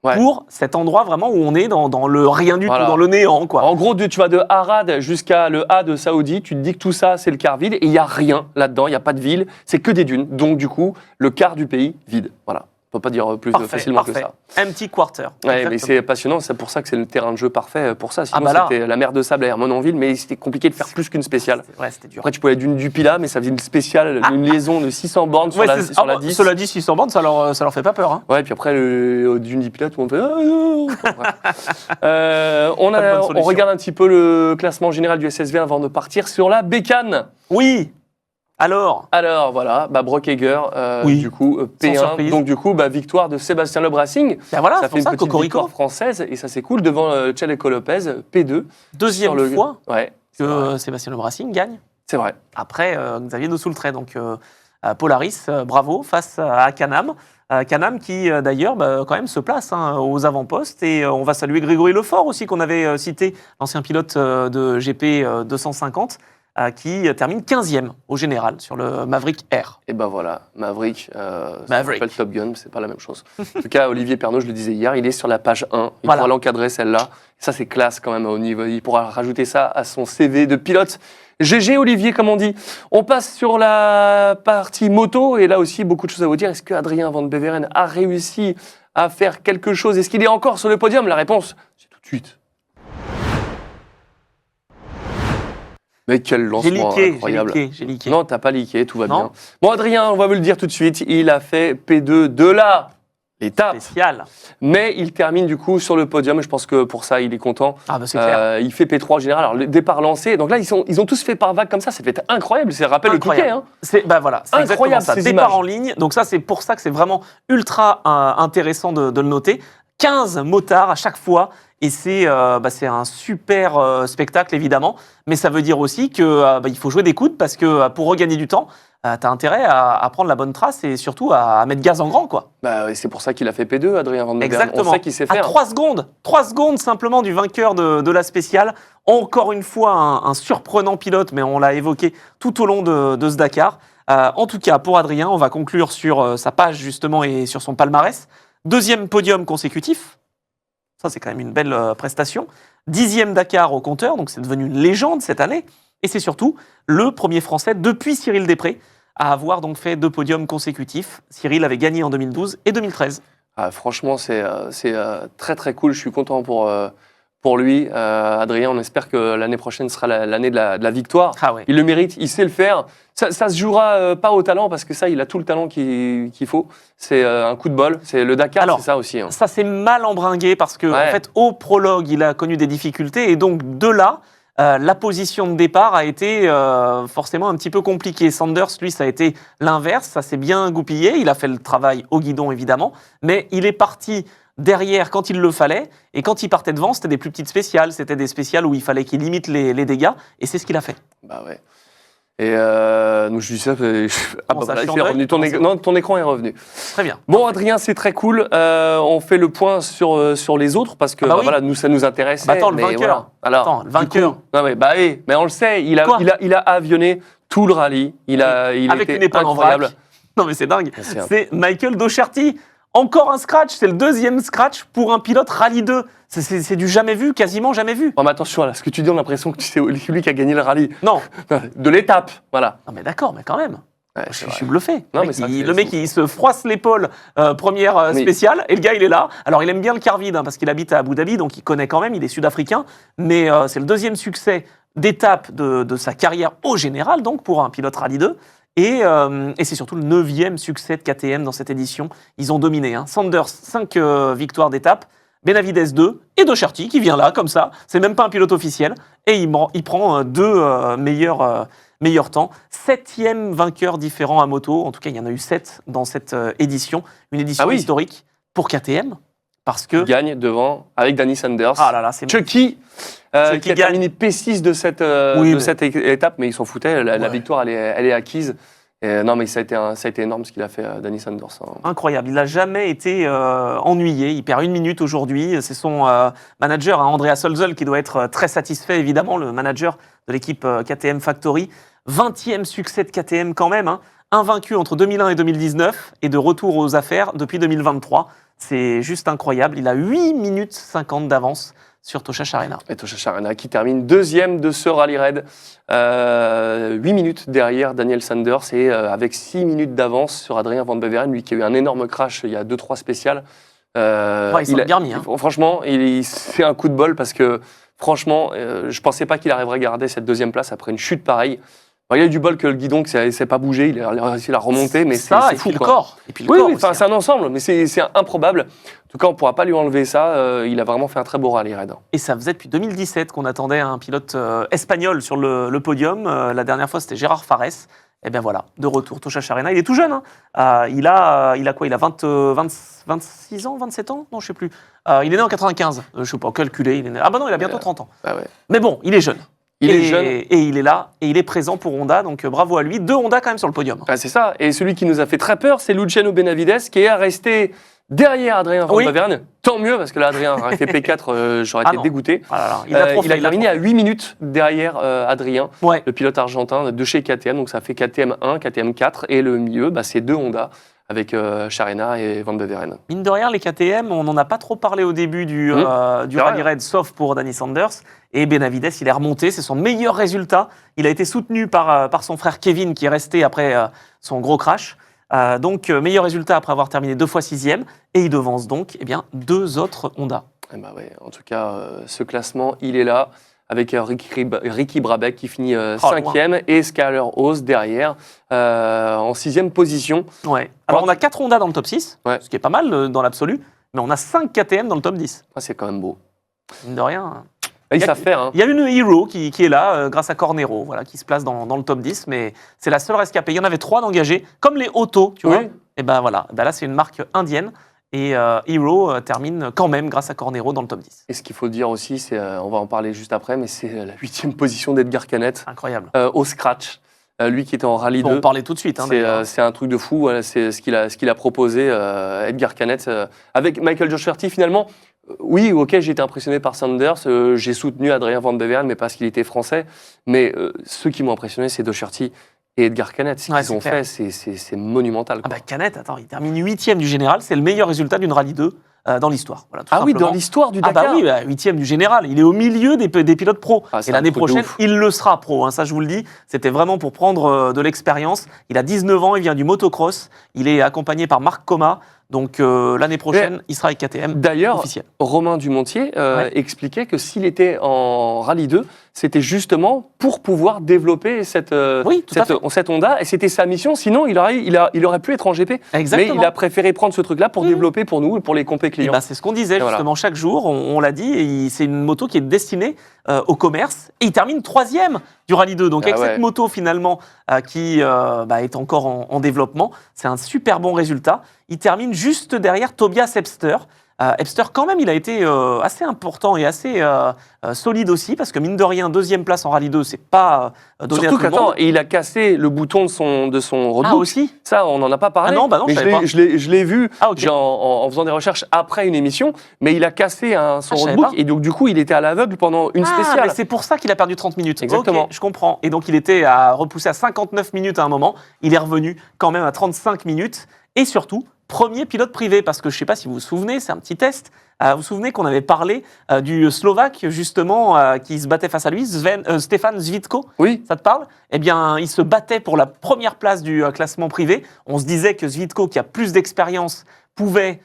Ouais. Pour cet endroit vraiment où on est dans le rien du Voilà. tout, dans le néant, quoi. En gros, tu vas de Arad jusqu'à le A de Saoudi, tu te dis que tout ça, c'est le quart vide, et il n'y a rien là-dedans, il n'y a pas de ville, c'est que des dunes. Donc, du coup, le quart du pays vide. Voilà. On ne peut pas dire plus facilement que ça. Empty quarter. Ouais, mais c'est passionnant, c'est pour ça que c'est le terrain de jeu parfait pour ça. Sinon, là. c'était la mer de sable à Hermononville, mais c'était compliqué de faire plus qu'une spéciale. Ouais, c'était dur. Après, tu pouvais d'une Dupila, mais ça faisait une spéciale, une liaison de 600 bornes sur Ouais, la, c'est- sur la 10. Cela dit, 600 bandes, ça leur fait pas peur. Hein. Ouais, puis après, d'une Dupila, tout le monde fait ah, non. Bref. On Pas de bonne on solution. regarde un petit peu le classement général du SSV avant de partir sur la bécane. Oui. Alors, Voilà, Brock Eger, Oui. du coup, P1. surprise. Donc, du coup, victoire de Sébastien Loeb Racing. ben voilà, Ça c'est fait pour une ça, petite Cocorico. victoire française et ça c'est cool devant Chaleco Lopez, P2. Deuxième sur le- fois Ouais, c'est vrai. que Sébastien Le Racing gagne. C'est vrai. Après Xavier de Soultret. Donc Polaris, bravo, face à Canam. Canam qui d'ailleurs quand même se place aux avant-postes. Et on va saluer Grégory Lefort aussi, qu'on avait cité, l'ancien pilote de GP 250, qui termine 15e au général sur le Maverick R. Et ben voilà, Maverick, Maverick. ça s'appelle Top Gun, c'est pas la même chose. En tout cas, Olivier Pernaut, je le disais hier, il est sur la page 1. Il Voilà. pourra l'encadrer celle-là. Ça c'est classe quand même au niveau. Il pourra rajouter ça à son CV de pilote. GG Olivier, comme on dit. On passe sur la partie moto, et là aussi, beaucoup de choses à vous dire. Est-ce que Adrien Van Beveren a réussi à faire quelque chose? Est-ce qu'il est encore sur le podium? La réponse, c'est tout de suite. Mais quel lancement incroyable. J'ai leaké. Non, t'as pas leaké, tout va Non. bien. Bon, Adrien, on va vous le dire tout de suite, il a fait P2 de là. L'étape. Spécial. Mais il termine du coup sur le podium. Je pense que pour ça, il est content. Ah bah c'est clair. Il fait P3 en général. Alors, le départ lancé. Donc là, ils ont tous fait par vague comme ça. Ça fait incroyable. Ça rappelle Incroyable. le Touquet. Hein. C'est voilà, c'est exactement Incroyable, ça. ces Départ images. en ligne. Donc ça, c'est pour ça que c'est vraiment ultra intéressant de le noter. 15 motards à chaque fois. Et c'est un super spectacle, évidemment. Mais ça veut dire aussi qu'il faut jouer des coudes parce que pour regagner du temps, tu as intérêt à prendre la bonne trace et surtout à mettre gaz en grand, quoi. Bah, c'est pour ça qu'il a fait P2, Adrien Van Beveren. Exactement. On sait qu'il sait À faire. 3 secondes. 3 secondes simplement du vainqueur de la spéciale. Encore une fois, un surprenant pilote, mais on l'a évoqué tout au long de ce Dakar. En tout cas, pour Adrien, on va conclure sur sa page justement et sur son palmarès. 2e podium consécutif. Ça, c'est quand même une belle prestation. 10e Dakar au compteur, donc c'est devenu une légende cette année. Et c'est surtout le premier Français depuis Cyril Després à avoir donc fait 2 podiums consécutifs. Cyril avait gagné en 2012 et 2013. Ah, franchement, c'est très très cool. Je suis content pour lui. Adrien, on espère que l'année prochaine sera l'année de la victoire. Ah ouais. Il le mérite, il sait le faire. Ça se jouera pas au talent parce que ça, il a tout le talent qu'il faut. C'est un coup de bol. C'est le Dakar, Alors, c'est ça aussi. Hein. Ça s'est mal embringué parce que Ouais. en fait, au prologue, il a connu des difficultés et donc de là, la position de départ a été forcément un petit peu compliquée. Sanders, lui, ça a été l'inverse. Ça s'est bien goupillé. Il a fait le travail au guidon, évidemment, mais il est parti derrière quand il le fallait. Et quand il partait devant, c'était des plus petites spéciales. C'était des spéciales où il fallait qu'il limite les dégâts. Et c'est ce qu'il a fait. Bah ouais. Et donc je dis ça, Comment ça, voilà, je suis c'est en revenu, deuil non, ton écran est revenu. Très bien. Bon Adrien, c'est très cool. On fait le point sur les autres parce que Ah bah oui. voilà, nous ça nous intéresse. Bah attends, le vainqueur. Alors, Attends, le vainqueur. non mais on le sait, il Quoi a avionnné tout le rallye. Il Avec était une épaule en incroyable. vrac. Non mais c'est dingue. C'est un- C'est Michael Docherty. Encore un scratch, c'est le deuxième scratch pour un pilote Rallye 2. C'est du jamais vu, quasiment jamais vu. Bon, mais attention, là, ce que tu dis, on a l'impression que c'est lui qui a gagné le rallye. Non, De l'étape, voilà. non mais d'accord, mais quand même. Ouais, Je c'est vrai. suis bluffé. Non, Le mais mec, c'est vrai que il- c'est le mec, fou. il se froisse l'épaule, première Oui. spéciale, et le gars, il est là. Alors, il aime bien le car vide, hein, parce qu'il habite à Abu Dhabi, donc il connaît quand même, il est sud-africain. Mais c'est le deuxième succès d'étape de sa carrière au général, donc pour un pilote Rallye 2. Et c'est surtout le 9e succès de KTM dans cette édition. Ils ont dominé. Hein. Sanders, 5 victoires d'étape. Benavides 2 et Docherty qui vient là, comme ça. C'est même pas un pilote officiel. Et il prend 2 meilleurs temps. 7e vainqueur différent à moto. En tout cas, il y en a eu 7 dans cette édition. Une édition Ah oui. historique pour KTM. Parce que. Il gagne devant, avec Danny Sanders. Ah là là, c'est. Chucky, Chucky qui a gagne. terminé P6 de cette, Oui, de mais- cette étape, mais ils s'en foutaient. La Ouais. victoire, elle est acquise. Et, non, mais ça a été énorme ce qu'il a fait, Danny Sanders. Hein. Incroyable, il n'a jamais été ennuyé, il perd 1 minute aujourd'hui, c'est son manager, hein, Andrea Solzel, qui doit être très satisfait, évidemment, le manager de l'équipe KTM Factory. 20e succès de KTM quand même, hein, invaincu entre 2001 et 2019, et de retour aux affaires depuis 2023. C'est juste incroyable, il a 8 minutes 50 d'avance sur Tosha Sharena. Et Tosha Sharena qui termine deuxième de ce rallye raid. 8 minutes derrière Daniel Sanders et avec 6 minutes d'avance sur Adrien Van Beveren, lui qui a eu un énorme crash il y a 2-3 spéciales. Ouais, il s'en est bien mis, hein. Franchement, c'est un coup de bol parce que franchement, je pensais pas qu'il arriverait à garder cette deuxième place après une chute pareille. Bon, il a eu du bol que le guidon ne s'est pas bougé, il a réussi à la remonter, mais ça, c'est et fou. puis le quoi. corps. Et puis le Oui, corps oui, aussi, enfin, hein. c'est un ensemble, mais c'est improbable. En tout cas, on ne pourra pas lui enlever ça. Il a vraiment fait un très beau rallye raid. Et ça faisait depuis 2017 qu'on attendait un pilote espagnol sur le podium. La dernière fois, c'était Gérard Fares. Et bien voilà, de retour, Tosha Sharena. Il est tout jeune. Hein. Il a quoi? Il a 26 ans, 27 ans? Non, je ne sais plus. Il est né en 95. Je ne sais pas, calculer. Il est né... Ah bah non, il a bientôt 30 ans. Ah ouais. Mais bon, il est jeune. Il est jeune. Et il est là. Et il est présent pour Honda. Donc bravo à lui. 2 Honda quand même sur le podium. Ah, c'est ça. Et celui qui nous a fait très peur, c'est Luciano Benavides, qui est resté derrière Adrien Van Oui. Beveren. Tant mieux, parce que là, Adrien aurait fait P4, j'aurais Ah été non. dégoûté. Ah là là, il a trop Il fait, a terminé à 8 minutes derrière Adrien, Ouais. le pilote argentin de chez KTM. Donc ça fait KTM 1, KTM 4. Et le milieu, c'est 2 Honda avec Sharena et Van Beveren. Mine de rien, les KTM, on n'en a pas trop parlé au début du C'est Rally vrai. Raid, sauf pour Danny Sanders. Et Benavides, il est remonté, c'est son meilleur résultat. Il a été soutenu par son frère Kevin, qui est resté après son gros crash. Donc, meilleur résultat après avoir terminé 2 fois 6e. Et il devance donc 2 autres Honda. Eh ben ouais, en tout cas, ce classement, il est là, avec Ricky Brabec qui finit 5e et Skyler Haas derrière en 6e position. Ouais. Alors, on a 4 Honda dans le top 6, Ouais. ce qui est pas mal dans l'absolu. Mais on a 5 KTM dans le top 10. Ah, c'est quand même beau. Mine de rien. Ils Y a- savent faire. Hein. Il y a une Hero qui est là, grâce à Cornero, voilà, qui se place dans le top 10, mais c'est la seule rescapée. Il y en avait 3 d'engagés, comme les Auto, tu Oui. vois. Et ben voilà, là c'est une marque indienne, et Hero termine quand même, grâce à Cornero, dans le top 10. Et ce qu'il faut dire aussi, c'est, on va en parler juste après, mais c'est la 8e position d'Edgar Canet Incroyable. au scratch. Lui qui était en rallye On 2. en parler tout de suite. Hein, d'ailleurs. C'est un truc de fou, voilà, c'est ce qu'il a proposé, Edgar Canet, avec Michael Docherty finalement. Oui, ok, j'ai été impressionné par Sanders, j'ai soutenu Adrien Van Beveren, mais parce qu'il était français. Mais ceux qui m'ont impressionné, c'est Docherty et Edgar Canet. Ce Ouais, qu'ils ont c'est clair. fait, c'est monumental. Ah quoi. bah Canet, attends, il termine 8e du général, c'est le meilleur résultat d'une rallye 2 dans l'histoire. Voilà, tout Ah oui, simplement. dans l'histoire du Ah Dakar. bah oui, 8e du général. Il est au milieu des pilotes pro. Ah, c'est et l'année un truc de prochaine, ouf. il le sera pro. Hein, ça, je vous le dis. C'était vraiment pour prendre de l'expérience. Il a 19 ans, il vient du motocross. Il est accompagné par Marc Coma. Donc l'année prochaine, il sera avec KTM. D'ailleurs, officiel. Romain Dumontier Ouais. expliquait que s'il était en rallye 2, c'était justement pour pouvoir développer cette Honda, et c'était sa mission. Sinon, il aurait pu être en GP. Exactement. Mais il a préféré prendre ce truc-là pour développer pour nous et pour les compés Et clients. ben, c'est ce qu'on disait Et voilà. justement chaque jour, on l'a dit, et c'est une moto qui est destinée au commerce, et il termine 3e du Rallye 2. Donc Ah avec ouais. cette moto finalement qui est encore en développement, c'est un super bon résultat. Il termine juste derrière Tobias Epster, Epster, quand même, il a été assez important et assez solide aussi, parce que mine de rien, 2e place en Rallye 2, c'est pas donné Surtout à tout le monde. qu'attends, il a cassé le bouton de son roadbook. Ah, aussi. Ça, on n'en a pas parlé. Ah non, bah non, mais je savais pas. je l'ai vu Ah, ok. en faisant des recherches après une émission, mais il a cassé son je savais roadbook pas. et donc du coup, il était à l'aveugle pendant une Ah, spéciale. mais c'est pour ça qu'il a perdu 30 minutes. Exactement. Ok, je comprends. Et donc, il était repoussé à 59 minutes à un moment. Il est revenu quand même à 35 minutes. Et surtout, premier pilote privé, parce que je ne sais pas si vous vous souvenez, c'est un petit test. Vous vous souvenez qu'on avait parlé du Slovaque, justement, qui se battait face à lui, Stefan Zvitko. Oui. Ça te parle? Eh bien, il se battait pour la première place du classement privé. On se disait que Zvitko, qui a plus d'expérience, pouvait,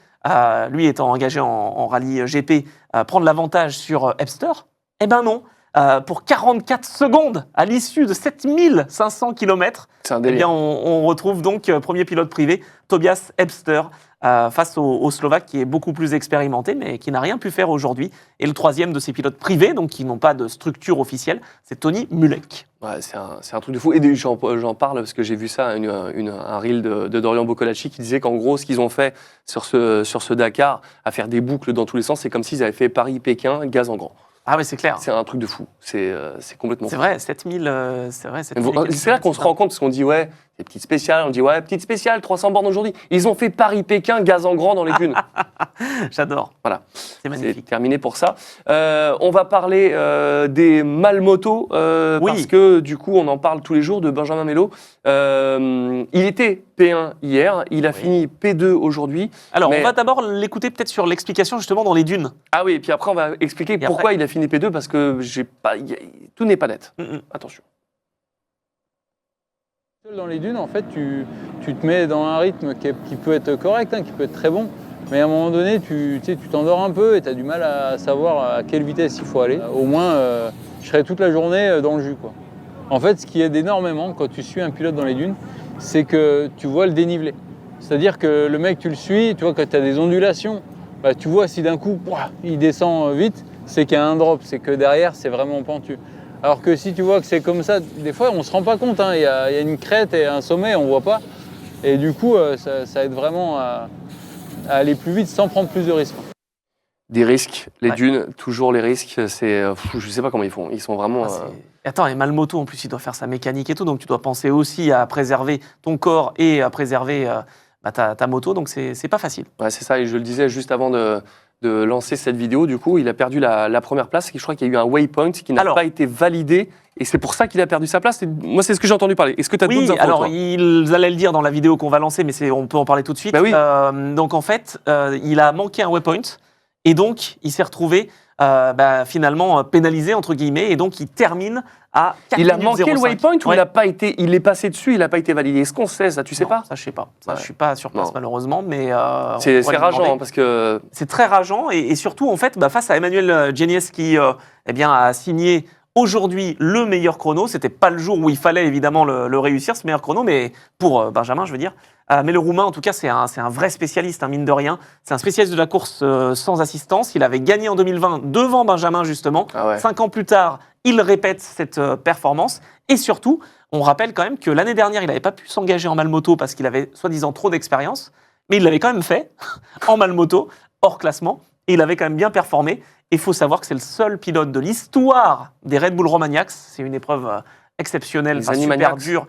lui étant engagé en rallye GP, prendre l'avantage sur Epster. Eh ben non. Pour 44 secondes à l'issue de 7500 km, C'est un eh délire. bien, on retrouve donc premier pilote privé, Tobias Epster, face au Slovaque qui est beaucoup plus expérimenté, mais qui n'a rien pu faire aujourd'hui. Et le 3e de ces pilotes privés, donc qui n'ont pas de structure officielle, c'est Tony Mulek. Ouais, c'est un truc de fou. Et j'en parle parce que j'ai vu ça, un reel de Dorian Boccolacci qui disait qu'en gros, ce qu'ils ont fait sur ce Dakar, à faire des boucles dans tous les sens, c'est comme s'ils avaient fait Paris-Pékin, gaz en grand. Ah oui, c'est clair. C'est un truc de fou. C'est complètement C'est fou. vrai, 7000. C'est vrai, 7000 C'est là qu'on se rend compte, parce qu'on dit, ouais, c'est petite spéciale, on dit, ouais, petite spéciale, 300 bornes aujourd'hui. Ils ont fait Paris-Pékin, gaz en grand dans les dunes. J'adore. Voilà. C'est C'est magnifique. terminé pour ça. On va parler des Malmoto, Oui. parce que du coup, on en parle tous les jours de Benjamin Mello. Il était P1 hier, il a fini P2 aujourd'hui. Alors, Mais- on va d'abord l'écouter peut-être sur l'explication justement dans les dunes. Ah oui, et puis après, on va expliquer Et pourquoi après- il a fini P2, parce que tout n'est pas net. Mm-mm. Attention. Dans les dunes, en fait, tu te mets dans un rythme qui peut être correct, qui peut être très bon, mais à un moment donné, tu t'endors un peu et tu as du mal à savoir à quelle vitesse il faut aller. Au moins, je serai toute la journée dans le jus, quoi. En fait, ce qui aide énormément quand tu suis un pilote dans les dunes, c'est que tu vois le dénivelé. C'est-à-dire que le mec, tu le suis, tu vois, quand tu as des ondulations, bah, tu vois si d'un coup, il descend vite, c'est qu'il y a un drop, c'est que derrière, c'est vraiment pentu. Alors que si tu vois que c'est comme ça, des fois on ne se rend pas compte, il y a une crête et un sommet, on ne voit pas. Et du coup, ça aide vraiment à aller plus vite sans prendre plus de risques. Des risques, les Ouais. dunes, toujours les risques, je sais pas comment ils font. Ils sont vraiment... Attends, et Malmoto, en plus, il doit faire sa mécanique et tout, donc tu dois penser aussi à préserver ton corps et à préserver ta moto, donc c'est pas facile. Ouais, c'est ça, et je le disais juste avant de lancer cette vidéo, du coup, il a perdu la première place, je crois qu'il y a eu un waypoint qui n'a Alors- pas été validé, et c'est pour ça qu'il a perdu sa place. Moi, c'est ce que j'ai entendu parler. Est-ce que tu as d'autres Oui, infos, alors toi ils allaient le dire dans la vidéo qu'on va lancer, mais on peut en parler tout de suite. Bah oui. Donc en fait, il a manqué un waypoint, et donc il s'est retrouvé finalement pénalisé, entre guillemets, et donc il termine à 4 Il a minutes manqué 05. le waypoint ou Ouais. il est passé dessus, il n'a pas été validé? Est-ce qu'on sait ça? Tu sais Non, pas? Ça, je sais pas. Ça, Ouais. je suis pas sur place, Non. malheureusement, mais C'est on va lui rageant, demander. hein, parce que... C'est très rageant et surtout en fait face à Emmanuel Genies qui a signé aujourd'hui le meilleur chrono. C'était pas le jour où il fallait évidemment le réussir ce meilleur chrono, mais pour Benjamin je veux dire. Mais le Roumain en tout cas c'est un vrai spécialiste, mine de rien. C'est un spécialiste de la course sans assistance. Il avait gagné en 2020 devant Benjamin justement. Ah ouais. 5 ans plus tard, il répète cette performance et surtout on rappelle quand même que l'année dernière il n'avait pas pu s'engager en Malmoto parce qu'il avait soi-disant trop d'expérience. Mais il l'avait quand même fait en Malmoto, hors classement, et il avait quand même bien performé. Et il faut savoir que c'est le seul pilote de l'histoire des Red Bull Romagnacs. C'est une épreuve exceptionnelle, Les super Animaniacs. dure.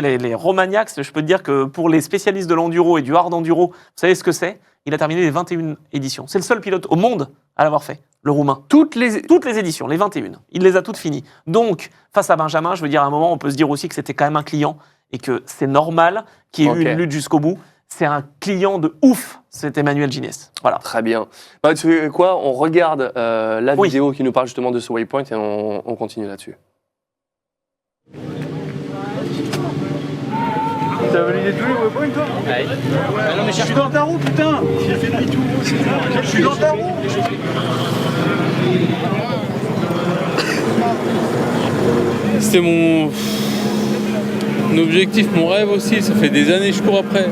Les Romagnacs, je peux te dire que pour les spécialistes de l'enduro et du hard enduro, vous savez ce que c'est? Il a terminé les 21 éditions. C'est le seul pilote au monde à l'avoir fait, le Roumain. Toutes les éditions, les 21. Il les a toutes finies. Donc, face à Benjamin, je veux dire, à un moment, on peut se dire aussi que c'était quand même un client et que c'est normal qu'il y ait eu Ok. une lutte jusqu'au bout. C'est un client de ouf, c'est Emmanuel Genies. Voilà. Très bien. Bah, tu sais quoi? On regarde la Oui. vidéo qui nous parle justement de ce waypoint et on continue là-dessus. T'as validé tous les waypoints, toi? Non, mais je suis dans ta roue, putain! J'ai fait demi-tour, je suis dans ta roue! C'était mon objectif, mon rêve aussi. Ça fait des années que je cours après.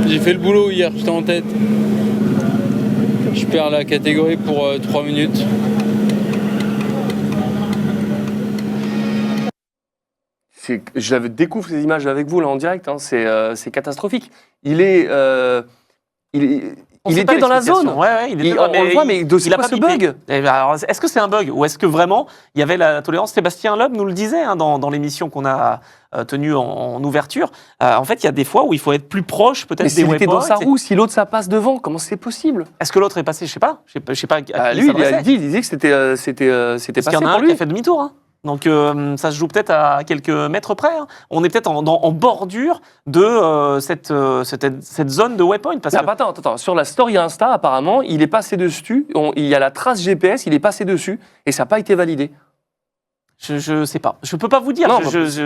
J'ai fait le boulot hier, j'étais en tête. Je perds la catégorie pour 3 minutes. Je découvre ces images avec vous là en direct, hein, c'est catastrophique. Il On Il sait était pas dans la l'explication. zone. Ouais, il était On dans- le voit, mais c'est il a quoi pas ce bipé. bug? Eh ben, alors, est-ce que c'est un bug ou est-ce que vraiment il y avait la tolérance? Sébastien Loeb nous le disait hein, dans l'émission qu'on a tenue en ouverture. En fait, il y a des fois où il faut être plus proche Mais peut-être des s'il était dans sa waypoints. roue, si l'autre ça passe devant, comment c'est possible? Est-ce que l'autre est passé? Je sais pas. Je sais pas. À qui Lui, il s'adressait. a dit, il disait que c'était Parce passé qu'il y en a pour un qui lui. a fait demi-tour. Hein. Donc ça se joue peut-être à quelques mètres près. Hein. On est peut-être en bordure de cette zone de waypoint. Parce Ah, que attends. Sur la story Insta, apparemment, il est passé dessus. Il y a la trace GPS, il est passé dessus et ça n'a pas été validé. je sais pas. Je peux pas vous dire. Non,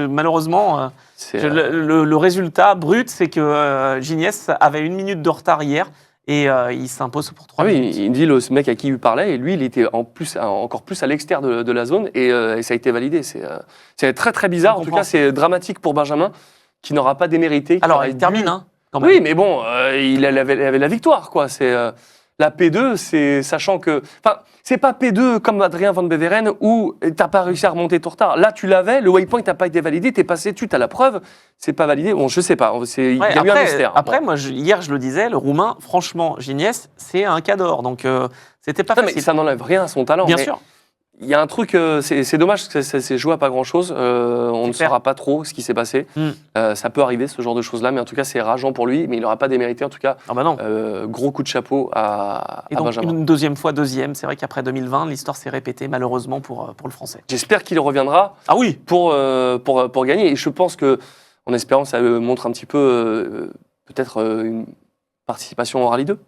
Malheureusement, C'est, le résultat brut, c'est que Gignac avait 1 minute de retard hier et il s'impose pour 3 Ah oui, minutes. il dit ce mec à qui il parlait, et lui, il était encore plus à l'extérieur de la zone, et ça a été validé. C'est très très bizarre. Je En tout comprends. cas, c'est dramatique pour Benjamin, qui n'aura pas démérité. qui Alors, aurait il termine, dû- hein, quand même. Oui, mais bon, il avait la victoire, quoi. C'est la P2, c'est sachant que, enfin, c'est pas P2 comme Adrien Van Beveren où t'as pas réussi à remonter ton retard. Là, tu l'avais, le waypoint n'a pas été validé, t'es passé dessus, t'as la preuve, c'est pas validé. Bon, je sais pas. Il y a eu un mystère. Après, Bon. moi, hier, je le disais, le Roumain, franchement, Gignac, c'est un cador. Donc, c'était pas Non, mais facile. ça n'enlève rien à son talent. Bien mais sûr. Il y a un truc, c'est dommage que ça s'est joué à pas grand-chose. On ne clair. saura pas trop ce qui s'est passé. Ça peut arriver, ce genre de choses-là, mais en tout cas, c'est rageant pour lui. Mais il n'aura pas démérité. En tout cas, Ah bah non. gros coup de chapeau à Et donc, Benjamin. une deuxième fois, deuxième. C'est vrai qu'après 2020, l'histoire s'est répétée, malheureusement, pour le Français. J'espère qu'il reviendra Ah oui. pour gagner. Et je pense que, en espérant, ça montre un petit peu, peut-être, une participation en Rallye 2.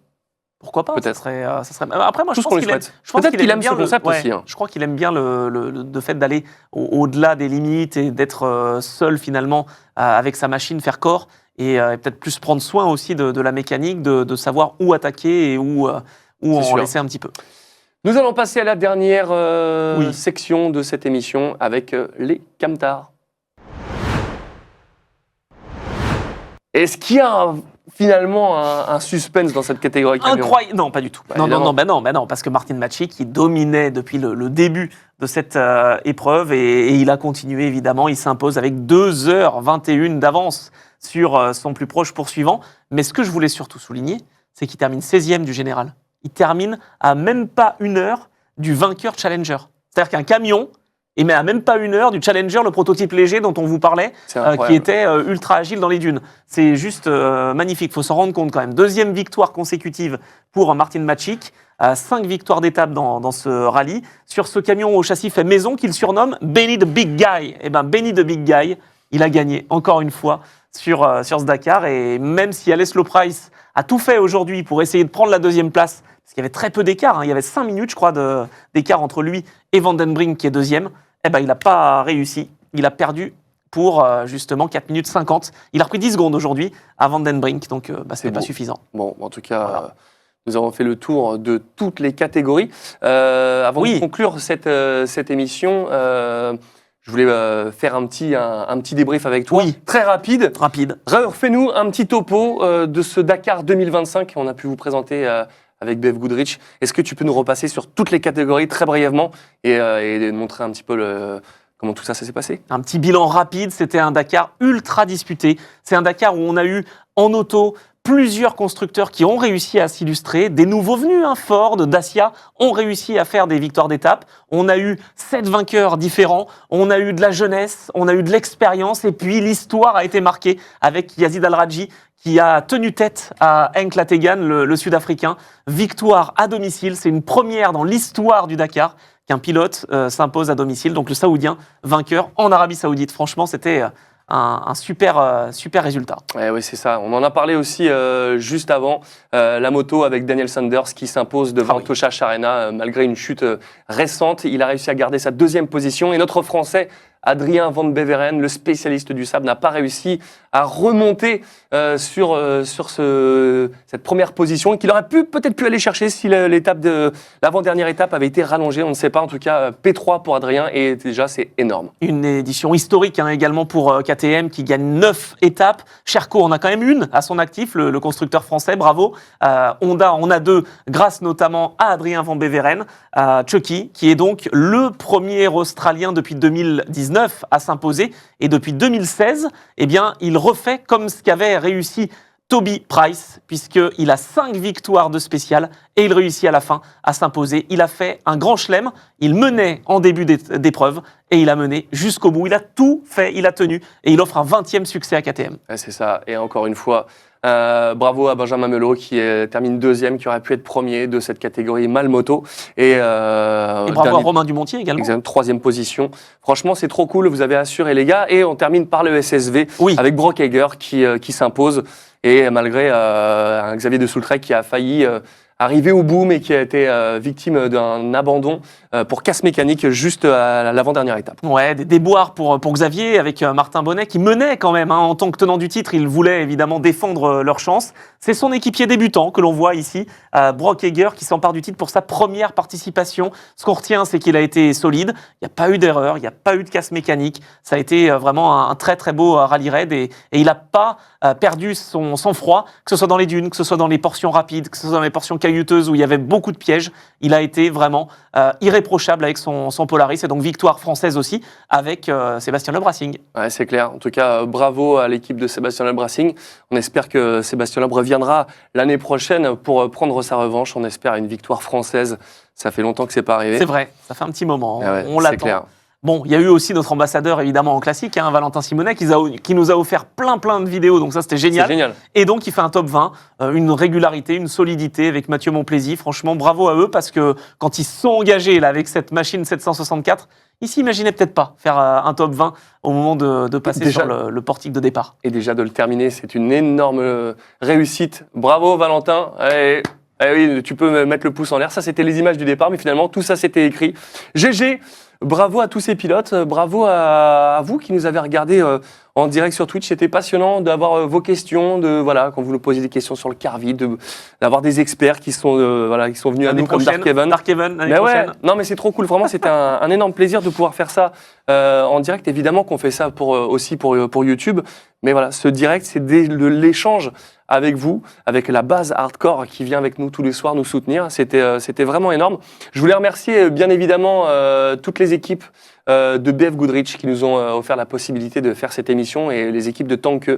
Pourquoi pas? Peut-être. Ça serait... Après, moi, Tout je ce qu'on pense lui qu'il aime, souhaite. je pense Peut-être qu'il aime bien ce concept aussi, hein. Je crois qu'il aime bien le fait d'aller au-delà des limites et d'être seul, finalement, avec sa machine, faire corps, et peut-être plus prendre soin aussi de la mécanique, de savoir où attaquer et où en sûr. laisser un petit peu. Nous allons passer à la dernière Oui. section de cette émission avec les camtars. Est-ce qu'il y a finalement un suspense dans cette catégorie camion? Incroyable. Non, pas du tout. Bah, non, évidemment. non, parce que Martin Machi, qui dominait depuis le début de cette épreuve, et il a continué, évidemment. Il s'impose avec 2h21 d'avance sur son plus proche poursuivant. Mais ce que je voulais surtout souligner, c'est qu'il termine 16e du général. Il termine à même pas 1 heure du vainqueur Challenger. C'est-à-dire qu'un camion, et met à même pas 1 heure du Challenger, le prototype léger dont on vous parlait, C'est qui incroyable. était ultra agile dans les dunes. C'est juste magnifique, il faut s'en rendre compte quand même. 2e victoire consécutive pour Martin Macic, 5 victoires d'étape dans ce rallye, sur ce camion au châssis fait maison qu'il surnomme Benny the Big Guy. Et bien Benny the Big Guy, il a gagné encore une fois sur ce Dakar, et même si Alès Loprice a tout fait aujourd'hui pour essayer de prendre la 2e place, parce qu'il y avait très peu d'écart, hein, il y avait 5 minutes je crois d'écart entre lui et Van den Brink qui est 2e, eh ben, il n'a pas réussi. Il a perdu pour justement 4 minutes 50. Il a repris 10 secondes aujourd'hui à Van den Brink, donc ce n'est pas beau. suffisant. Bon, en tout cas, Voilà. nous avons fait le tour de toutes les catégories. Avant Oui. de conclure cette émission, je voulais faire un petit débrief avec toi. Oui. Très rapide. Rapide. Refais-nous un petit topo de ce Dakar 2025 qu'on a pu vous présenter avec Bev Goodrich. Est-ce que tu peux nous repasser sur toutes les catégories très brièvement et montrer un petit peu comment tout ça s'est passé? Un petit bilan rapide, c'était un Dakar ultra disputé. C'est un Dakar où on a eu en auto plusieurs constructeurs qui ont réussi à s'illustrer. Des nouveaux venus, Ford, Dacia, ont réussi à faire des victoires d'étape. On a eu 7 vainqueurs différents. On a eu de la jeunesse, on a eu de l'expérience. Et puis l'histoire a été marquée avec Yazid Al-Rajhi qui a tenu tête à Henk Lategan, le Sud-Africain. Victoire à domicile. C'est une première dans l'histoire du Dakar qu'un pilote s'impose à domicile. Donc le Saoudien vainqueur en Arabie Saoudite. Franchement, c'était un super résultat. Oui, c'est ça. On en a parlé aussi juste avant. La moto avec Daniel Sanders qui s'impose devant Tosha Charena malgré une chute récente. Il a réussi à garder sa 2e position. Et notre Français, Adrien Van Beveren, le spécialiste du sable, n'a pas réussi à remonter sur cette première position qu'il aurait peut-être pu aller chercher si l'avant-dernière étape avait été rallongée. On ne sait pas. En tout cas, P3 pour Adrien et déjà, c'est énorme. Une édition historique également pour KTM qui gagne 9 étapes. Sherco en a quand même une à son actif, le constructeur français, bravo. Honda en a 2 grâce notamment à Adrien Van Beveren. Chucky qui est donc le premier Australien depuis 2019 à s'imposer et depuis 2016, eh bien, il refait comme ce qu'avait réussi Toby Price, puisqu'il a 5 victoires de spécial et il réussit à la fin à s'imposer. Il a fait un grand chelem, il menait en début d'épreuve et il a mené jusqu'au bout. Il a tout fait, il a tenu et il offre un 20e succès à KTM. Ouais, c'est ça, et encore une fois, bravo à Benjamin Melot qui termine 2e, qui aurait pu être premier de cette catégorie Malmoto. Et bravo à Romain Dumontier également. Exactement, 3e position. Franchement, c'est trop cool, vous avez assuré les gars. Et on termine par le SSV avec Brock Hager qui s'impose. Et malgré un Xavier de Soultrec qui a failli arriver au bout, mais qui a été victime d'un abandon pour casse mécanique juste à l'avant-dernière étape. Ouais, des déboires pour Xavier avec Martin Bonnet qui menait quand même. En tant que tenant du titre, il voulait évidemment défendre leur chance. C'est son équipier débutant que l'on voit ici, Brock Hager, qui s'empare du titre pour sa première participation. Ce qu'on retient, c'est qu'il a été solide. Il n'y a pas eu d'erreur, il n'y a pas eu de casse mécanique. Ça a été vraiment un très très beau rallye raid et il n'a pas perdu son sang-froid, que ce soit dans les dunes, que ce soit dans les portions rapides, que ce soit dans les portions caillouteuses où il y avait beaucoup de pièges. Il a été vraiment irréprochable avec son Polaris et donc victoire française aussi avec Sébastien Loeb Racing. Ouais, c'est clair. En tout cas, bravo à l'équipe de Sébastien Loeb Racing. On espère que Sébastien Loeb reviendra l'année prochaine pour prendre sa revanche. On espère une victoire française. Ça fait longtemps que c'est pas arrivé. C'est vrai, ça fait un petit moment. Ouais, on l'attend. Clair. Bon, il y a eu aussi notre ambassadeur, évidemment, en classique, Valentin Simonet, qui nous a offert plein de vidéos, donc ça, c'était génial. C'est génial. Et donc, il fait un top 20, une régularité, une solidité avec Mathieu Monplaisir. Franchement, bravo à eux, parce que quand ils se sont engagés là, avec cette machine 764, ils s'imaginaient peut-être pas faire un top 20 au moment de passer sur le portique de départ. Et déjà de le terminer, c'est une énorme réussite. Bravo, Valentin. Allez. Oui, tu peux mettre le pouce en l'air. Ça, c'était les images du départ, mais finalement, tout ça, c'était écrit. GG, bravo à tous ces pilotes. Bravo à vous qui nous avez regardés en direct sur Twitch. C'était passionnant d'avoir vos questions, quand vous nous posiez des questions sur le car vide, d'avoir des experts qui sont venus à nous comme Dark Even. Dark Even, l'année prochaine. Non, mais c'est trop cool. Vraiment, c'était un énorme plaisir de pouvoir faire ça en direct. Évidemment qu'on fait ça aussi pour YouTube. Mais voilà, ce direct, c'est l'échange avec vous, avec la base hardcore qui vient avec nous tous les soirs nous soutenir. C'était vraiment énorme. Je voulais remercier bien évidemment toutes les équipes de BF Goodrich qui nous ont offert la possibilité de faire cette émission et les équipes de Tanque.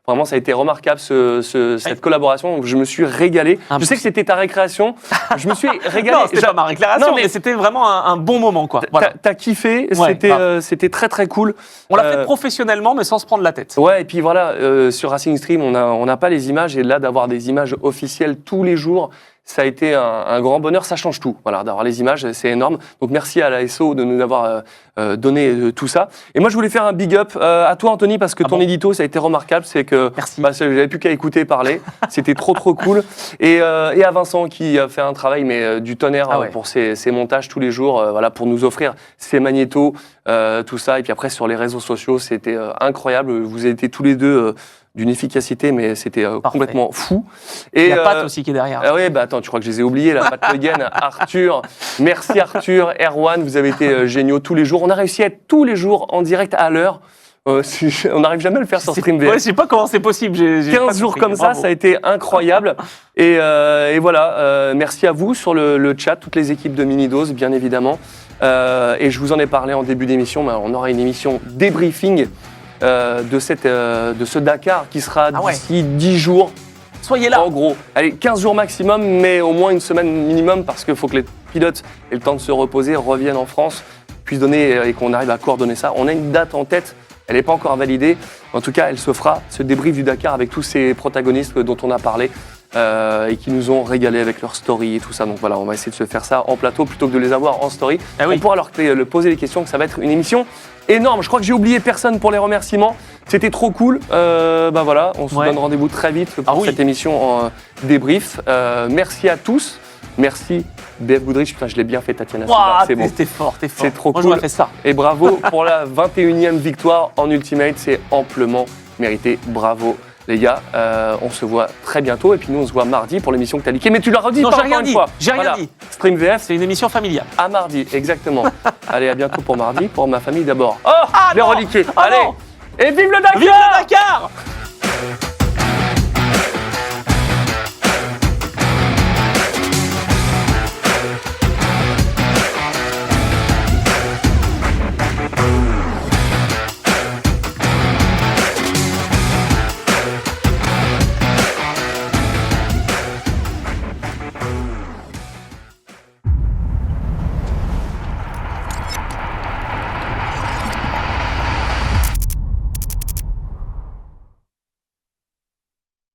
Vraiment, ça a été remarquable cette collaboration. Je me suis régalé. Je sais que c'était ta récréation. Je me suis régalé. Non, c'était pas ma récréation, mais c'était vraiment un bon moment, quoi. Voilà. T'as kiffé. C'était très très cool. On l'a fait professionnellement, mais sans se prendre la tête. Ouais, et puis voilà, sur Racing Stream, on n'a pas les images et là d'avoir des images officielles tous les jours. Ça a été un grand bonheur, ça change tout. Voilà, d'avoir les images, c'est énorme. Donc merci à la SO de nous avoir donné tout ça. Et moi, je voulais faire un big up à toi, Anthony, parce que ton édito, ça a été remarquable. C'est que j'avais plus qu'à écouter parler. C'était trop cool. Et à Vincent qui a fait un travail mais du tonnerre pour ses montages tous les jours, pour nous offrir ses magnétos, tout ça. Et puis après sur les réseaux sociaux, c'était incroyable. Vous étiez tous les deux d'une efficacité, mais c'était complètement fou. Et il y a Pat aussi qui est derrière. Oui, attends, tu crois que je les ai oubliés, là, Pat Le Guen, Arthur. Merci Arthur, Erwan, vous avez été géniaux tous les jours. On a réussi à être tous les jours en direct à l'heure. On n'arrive jamais à le faire sur StreamVR. Ouais, je sais pas comment c'est possible. 15 jours comme ça a été incroyable. Et voilà, merci à vous sur le chat, toutes les équipes de Minidose, bien évidemment. Et je vous en ai parlé en début d'émission, mais on aura une émission débriefing de ce Dakar qui sera d'ici 10 jours. Soyez là. En gros, allez, 15 jours maximum, mais au moins une semaine minimum parce qu'il faut que les pilotes aient le temps de se reposer, reviennent en France, puissent donner et qu'on arrive à coordonner ça. On a une date en tête, elle n'est pas encore validée. En tout cas, elle se fera, ce débrief du Dakar avec tous ces protagonistes dont on a parlé et qui nous ont régalé avec leur story et tout ça. Donc voilà, on va essayer de se faire ça en plateau plutôt que de les avoir en story. On pourra leur poser les questions, que ça va être une émission énorme. Je crois que j'ai oublié personne pour les remerciements. C'était trop cool. Voilà, on se donne rendez-vous très vite pour cette émission en débrief. Merci à tous. Merci BF Goodrich. Putain, je l'ai bien fait, Tatiana. C'est bon. T'es fort. C'est trop cool. Moi, j'aurais fait ça. Et bravo pour la 21e victoire en Ultimate. C'est amplement mérité. Bravo. Les gars, on se voit très bientôt. Et puis nous, on se voit mardi pour l'émission que tu as leakée. Mais tu l'as redit non, pas encore une fois. J'ai rien dit. Stream VF. C'est une émission familiale. À mardi, exactement. Allez, à bientôt pour mardi. Pour ma famille d'abord. Oh, je l'ai reliqué. Allez. Et vive le Dakar! Vive le Dakar!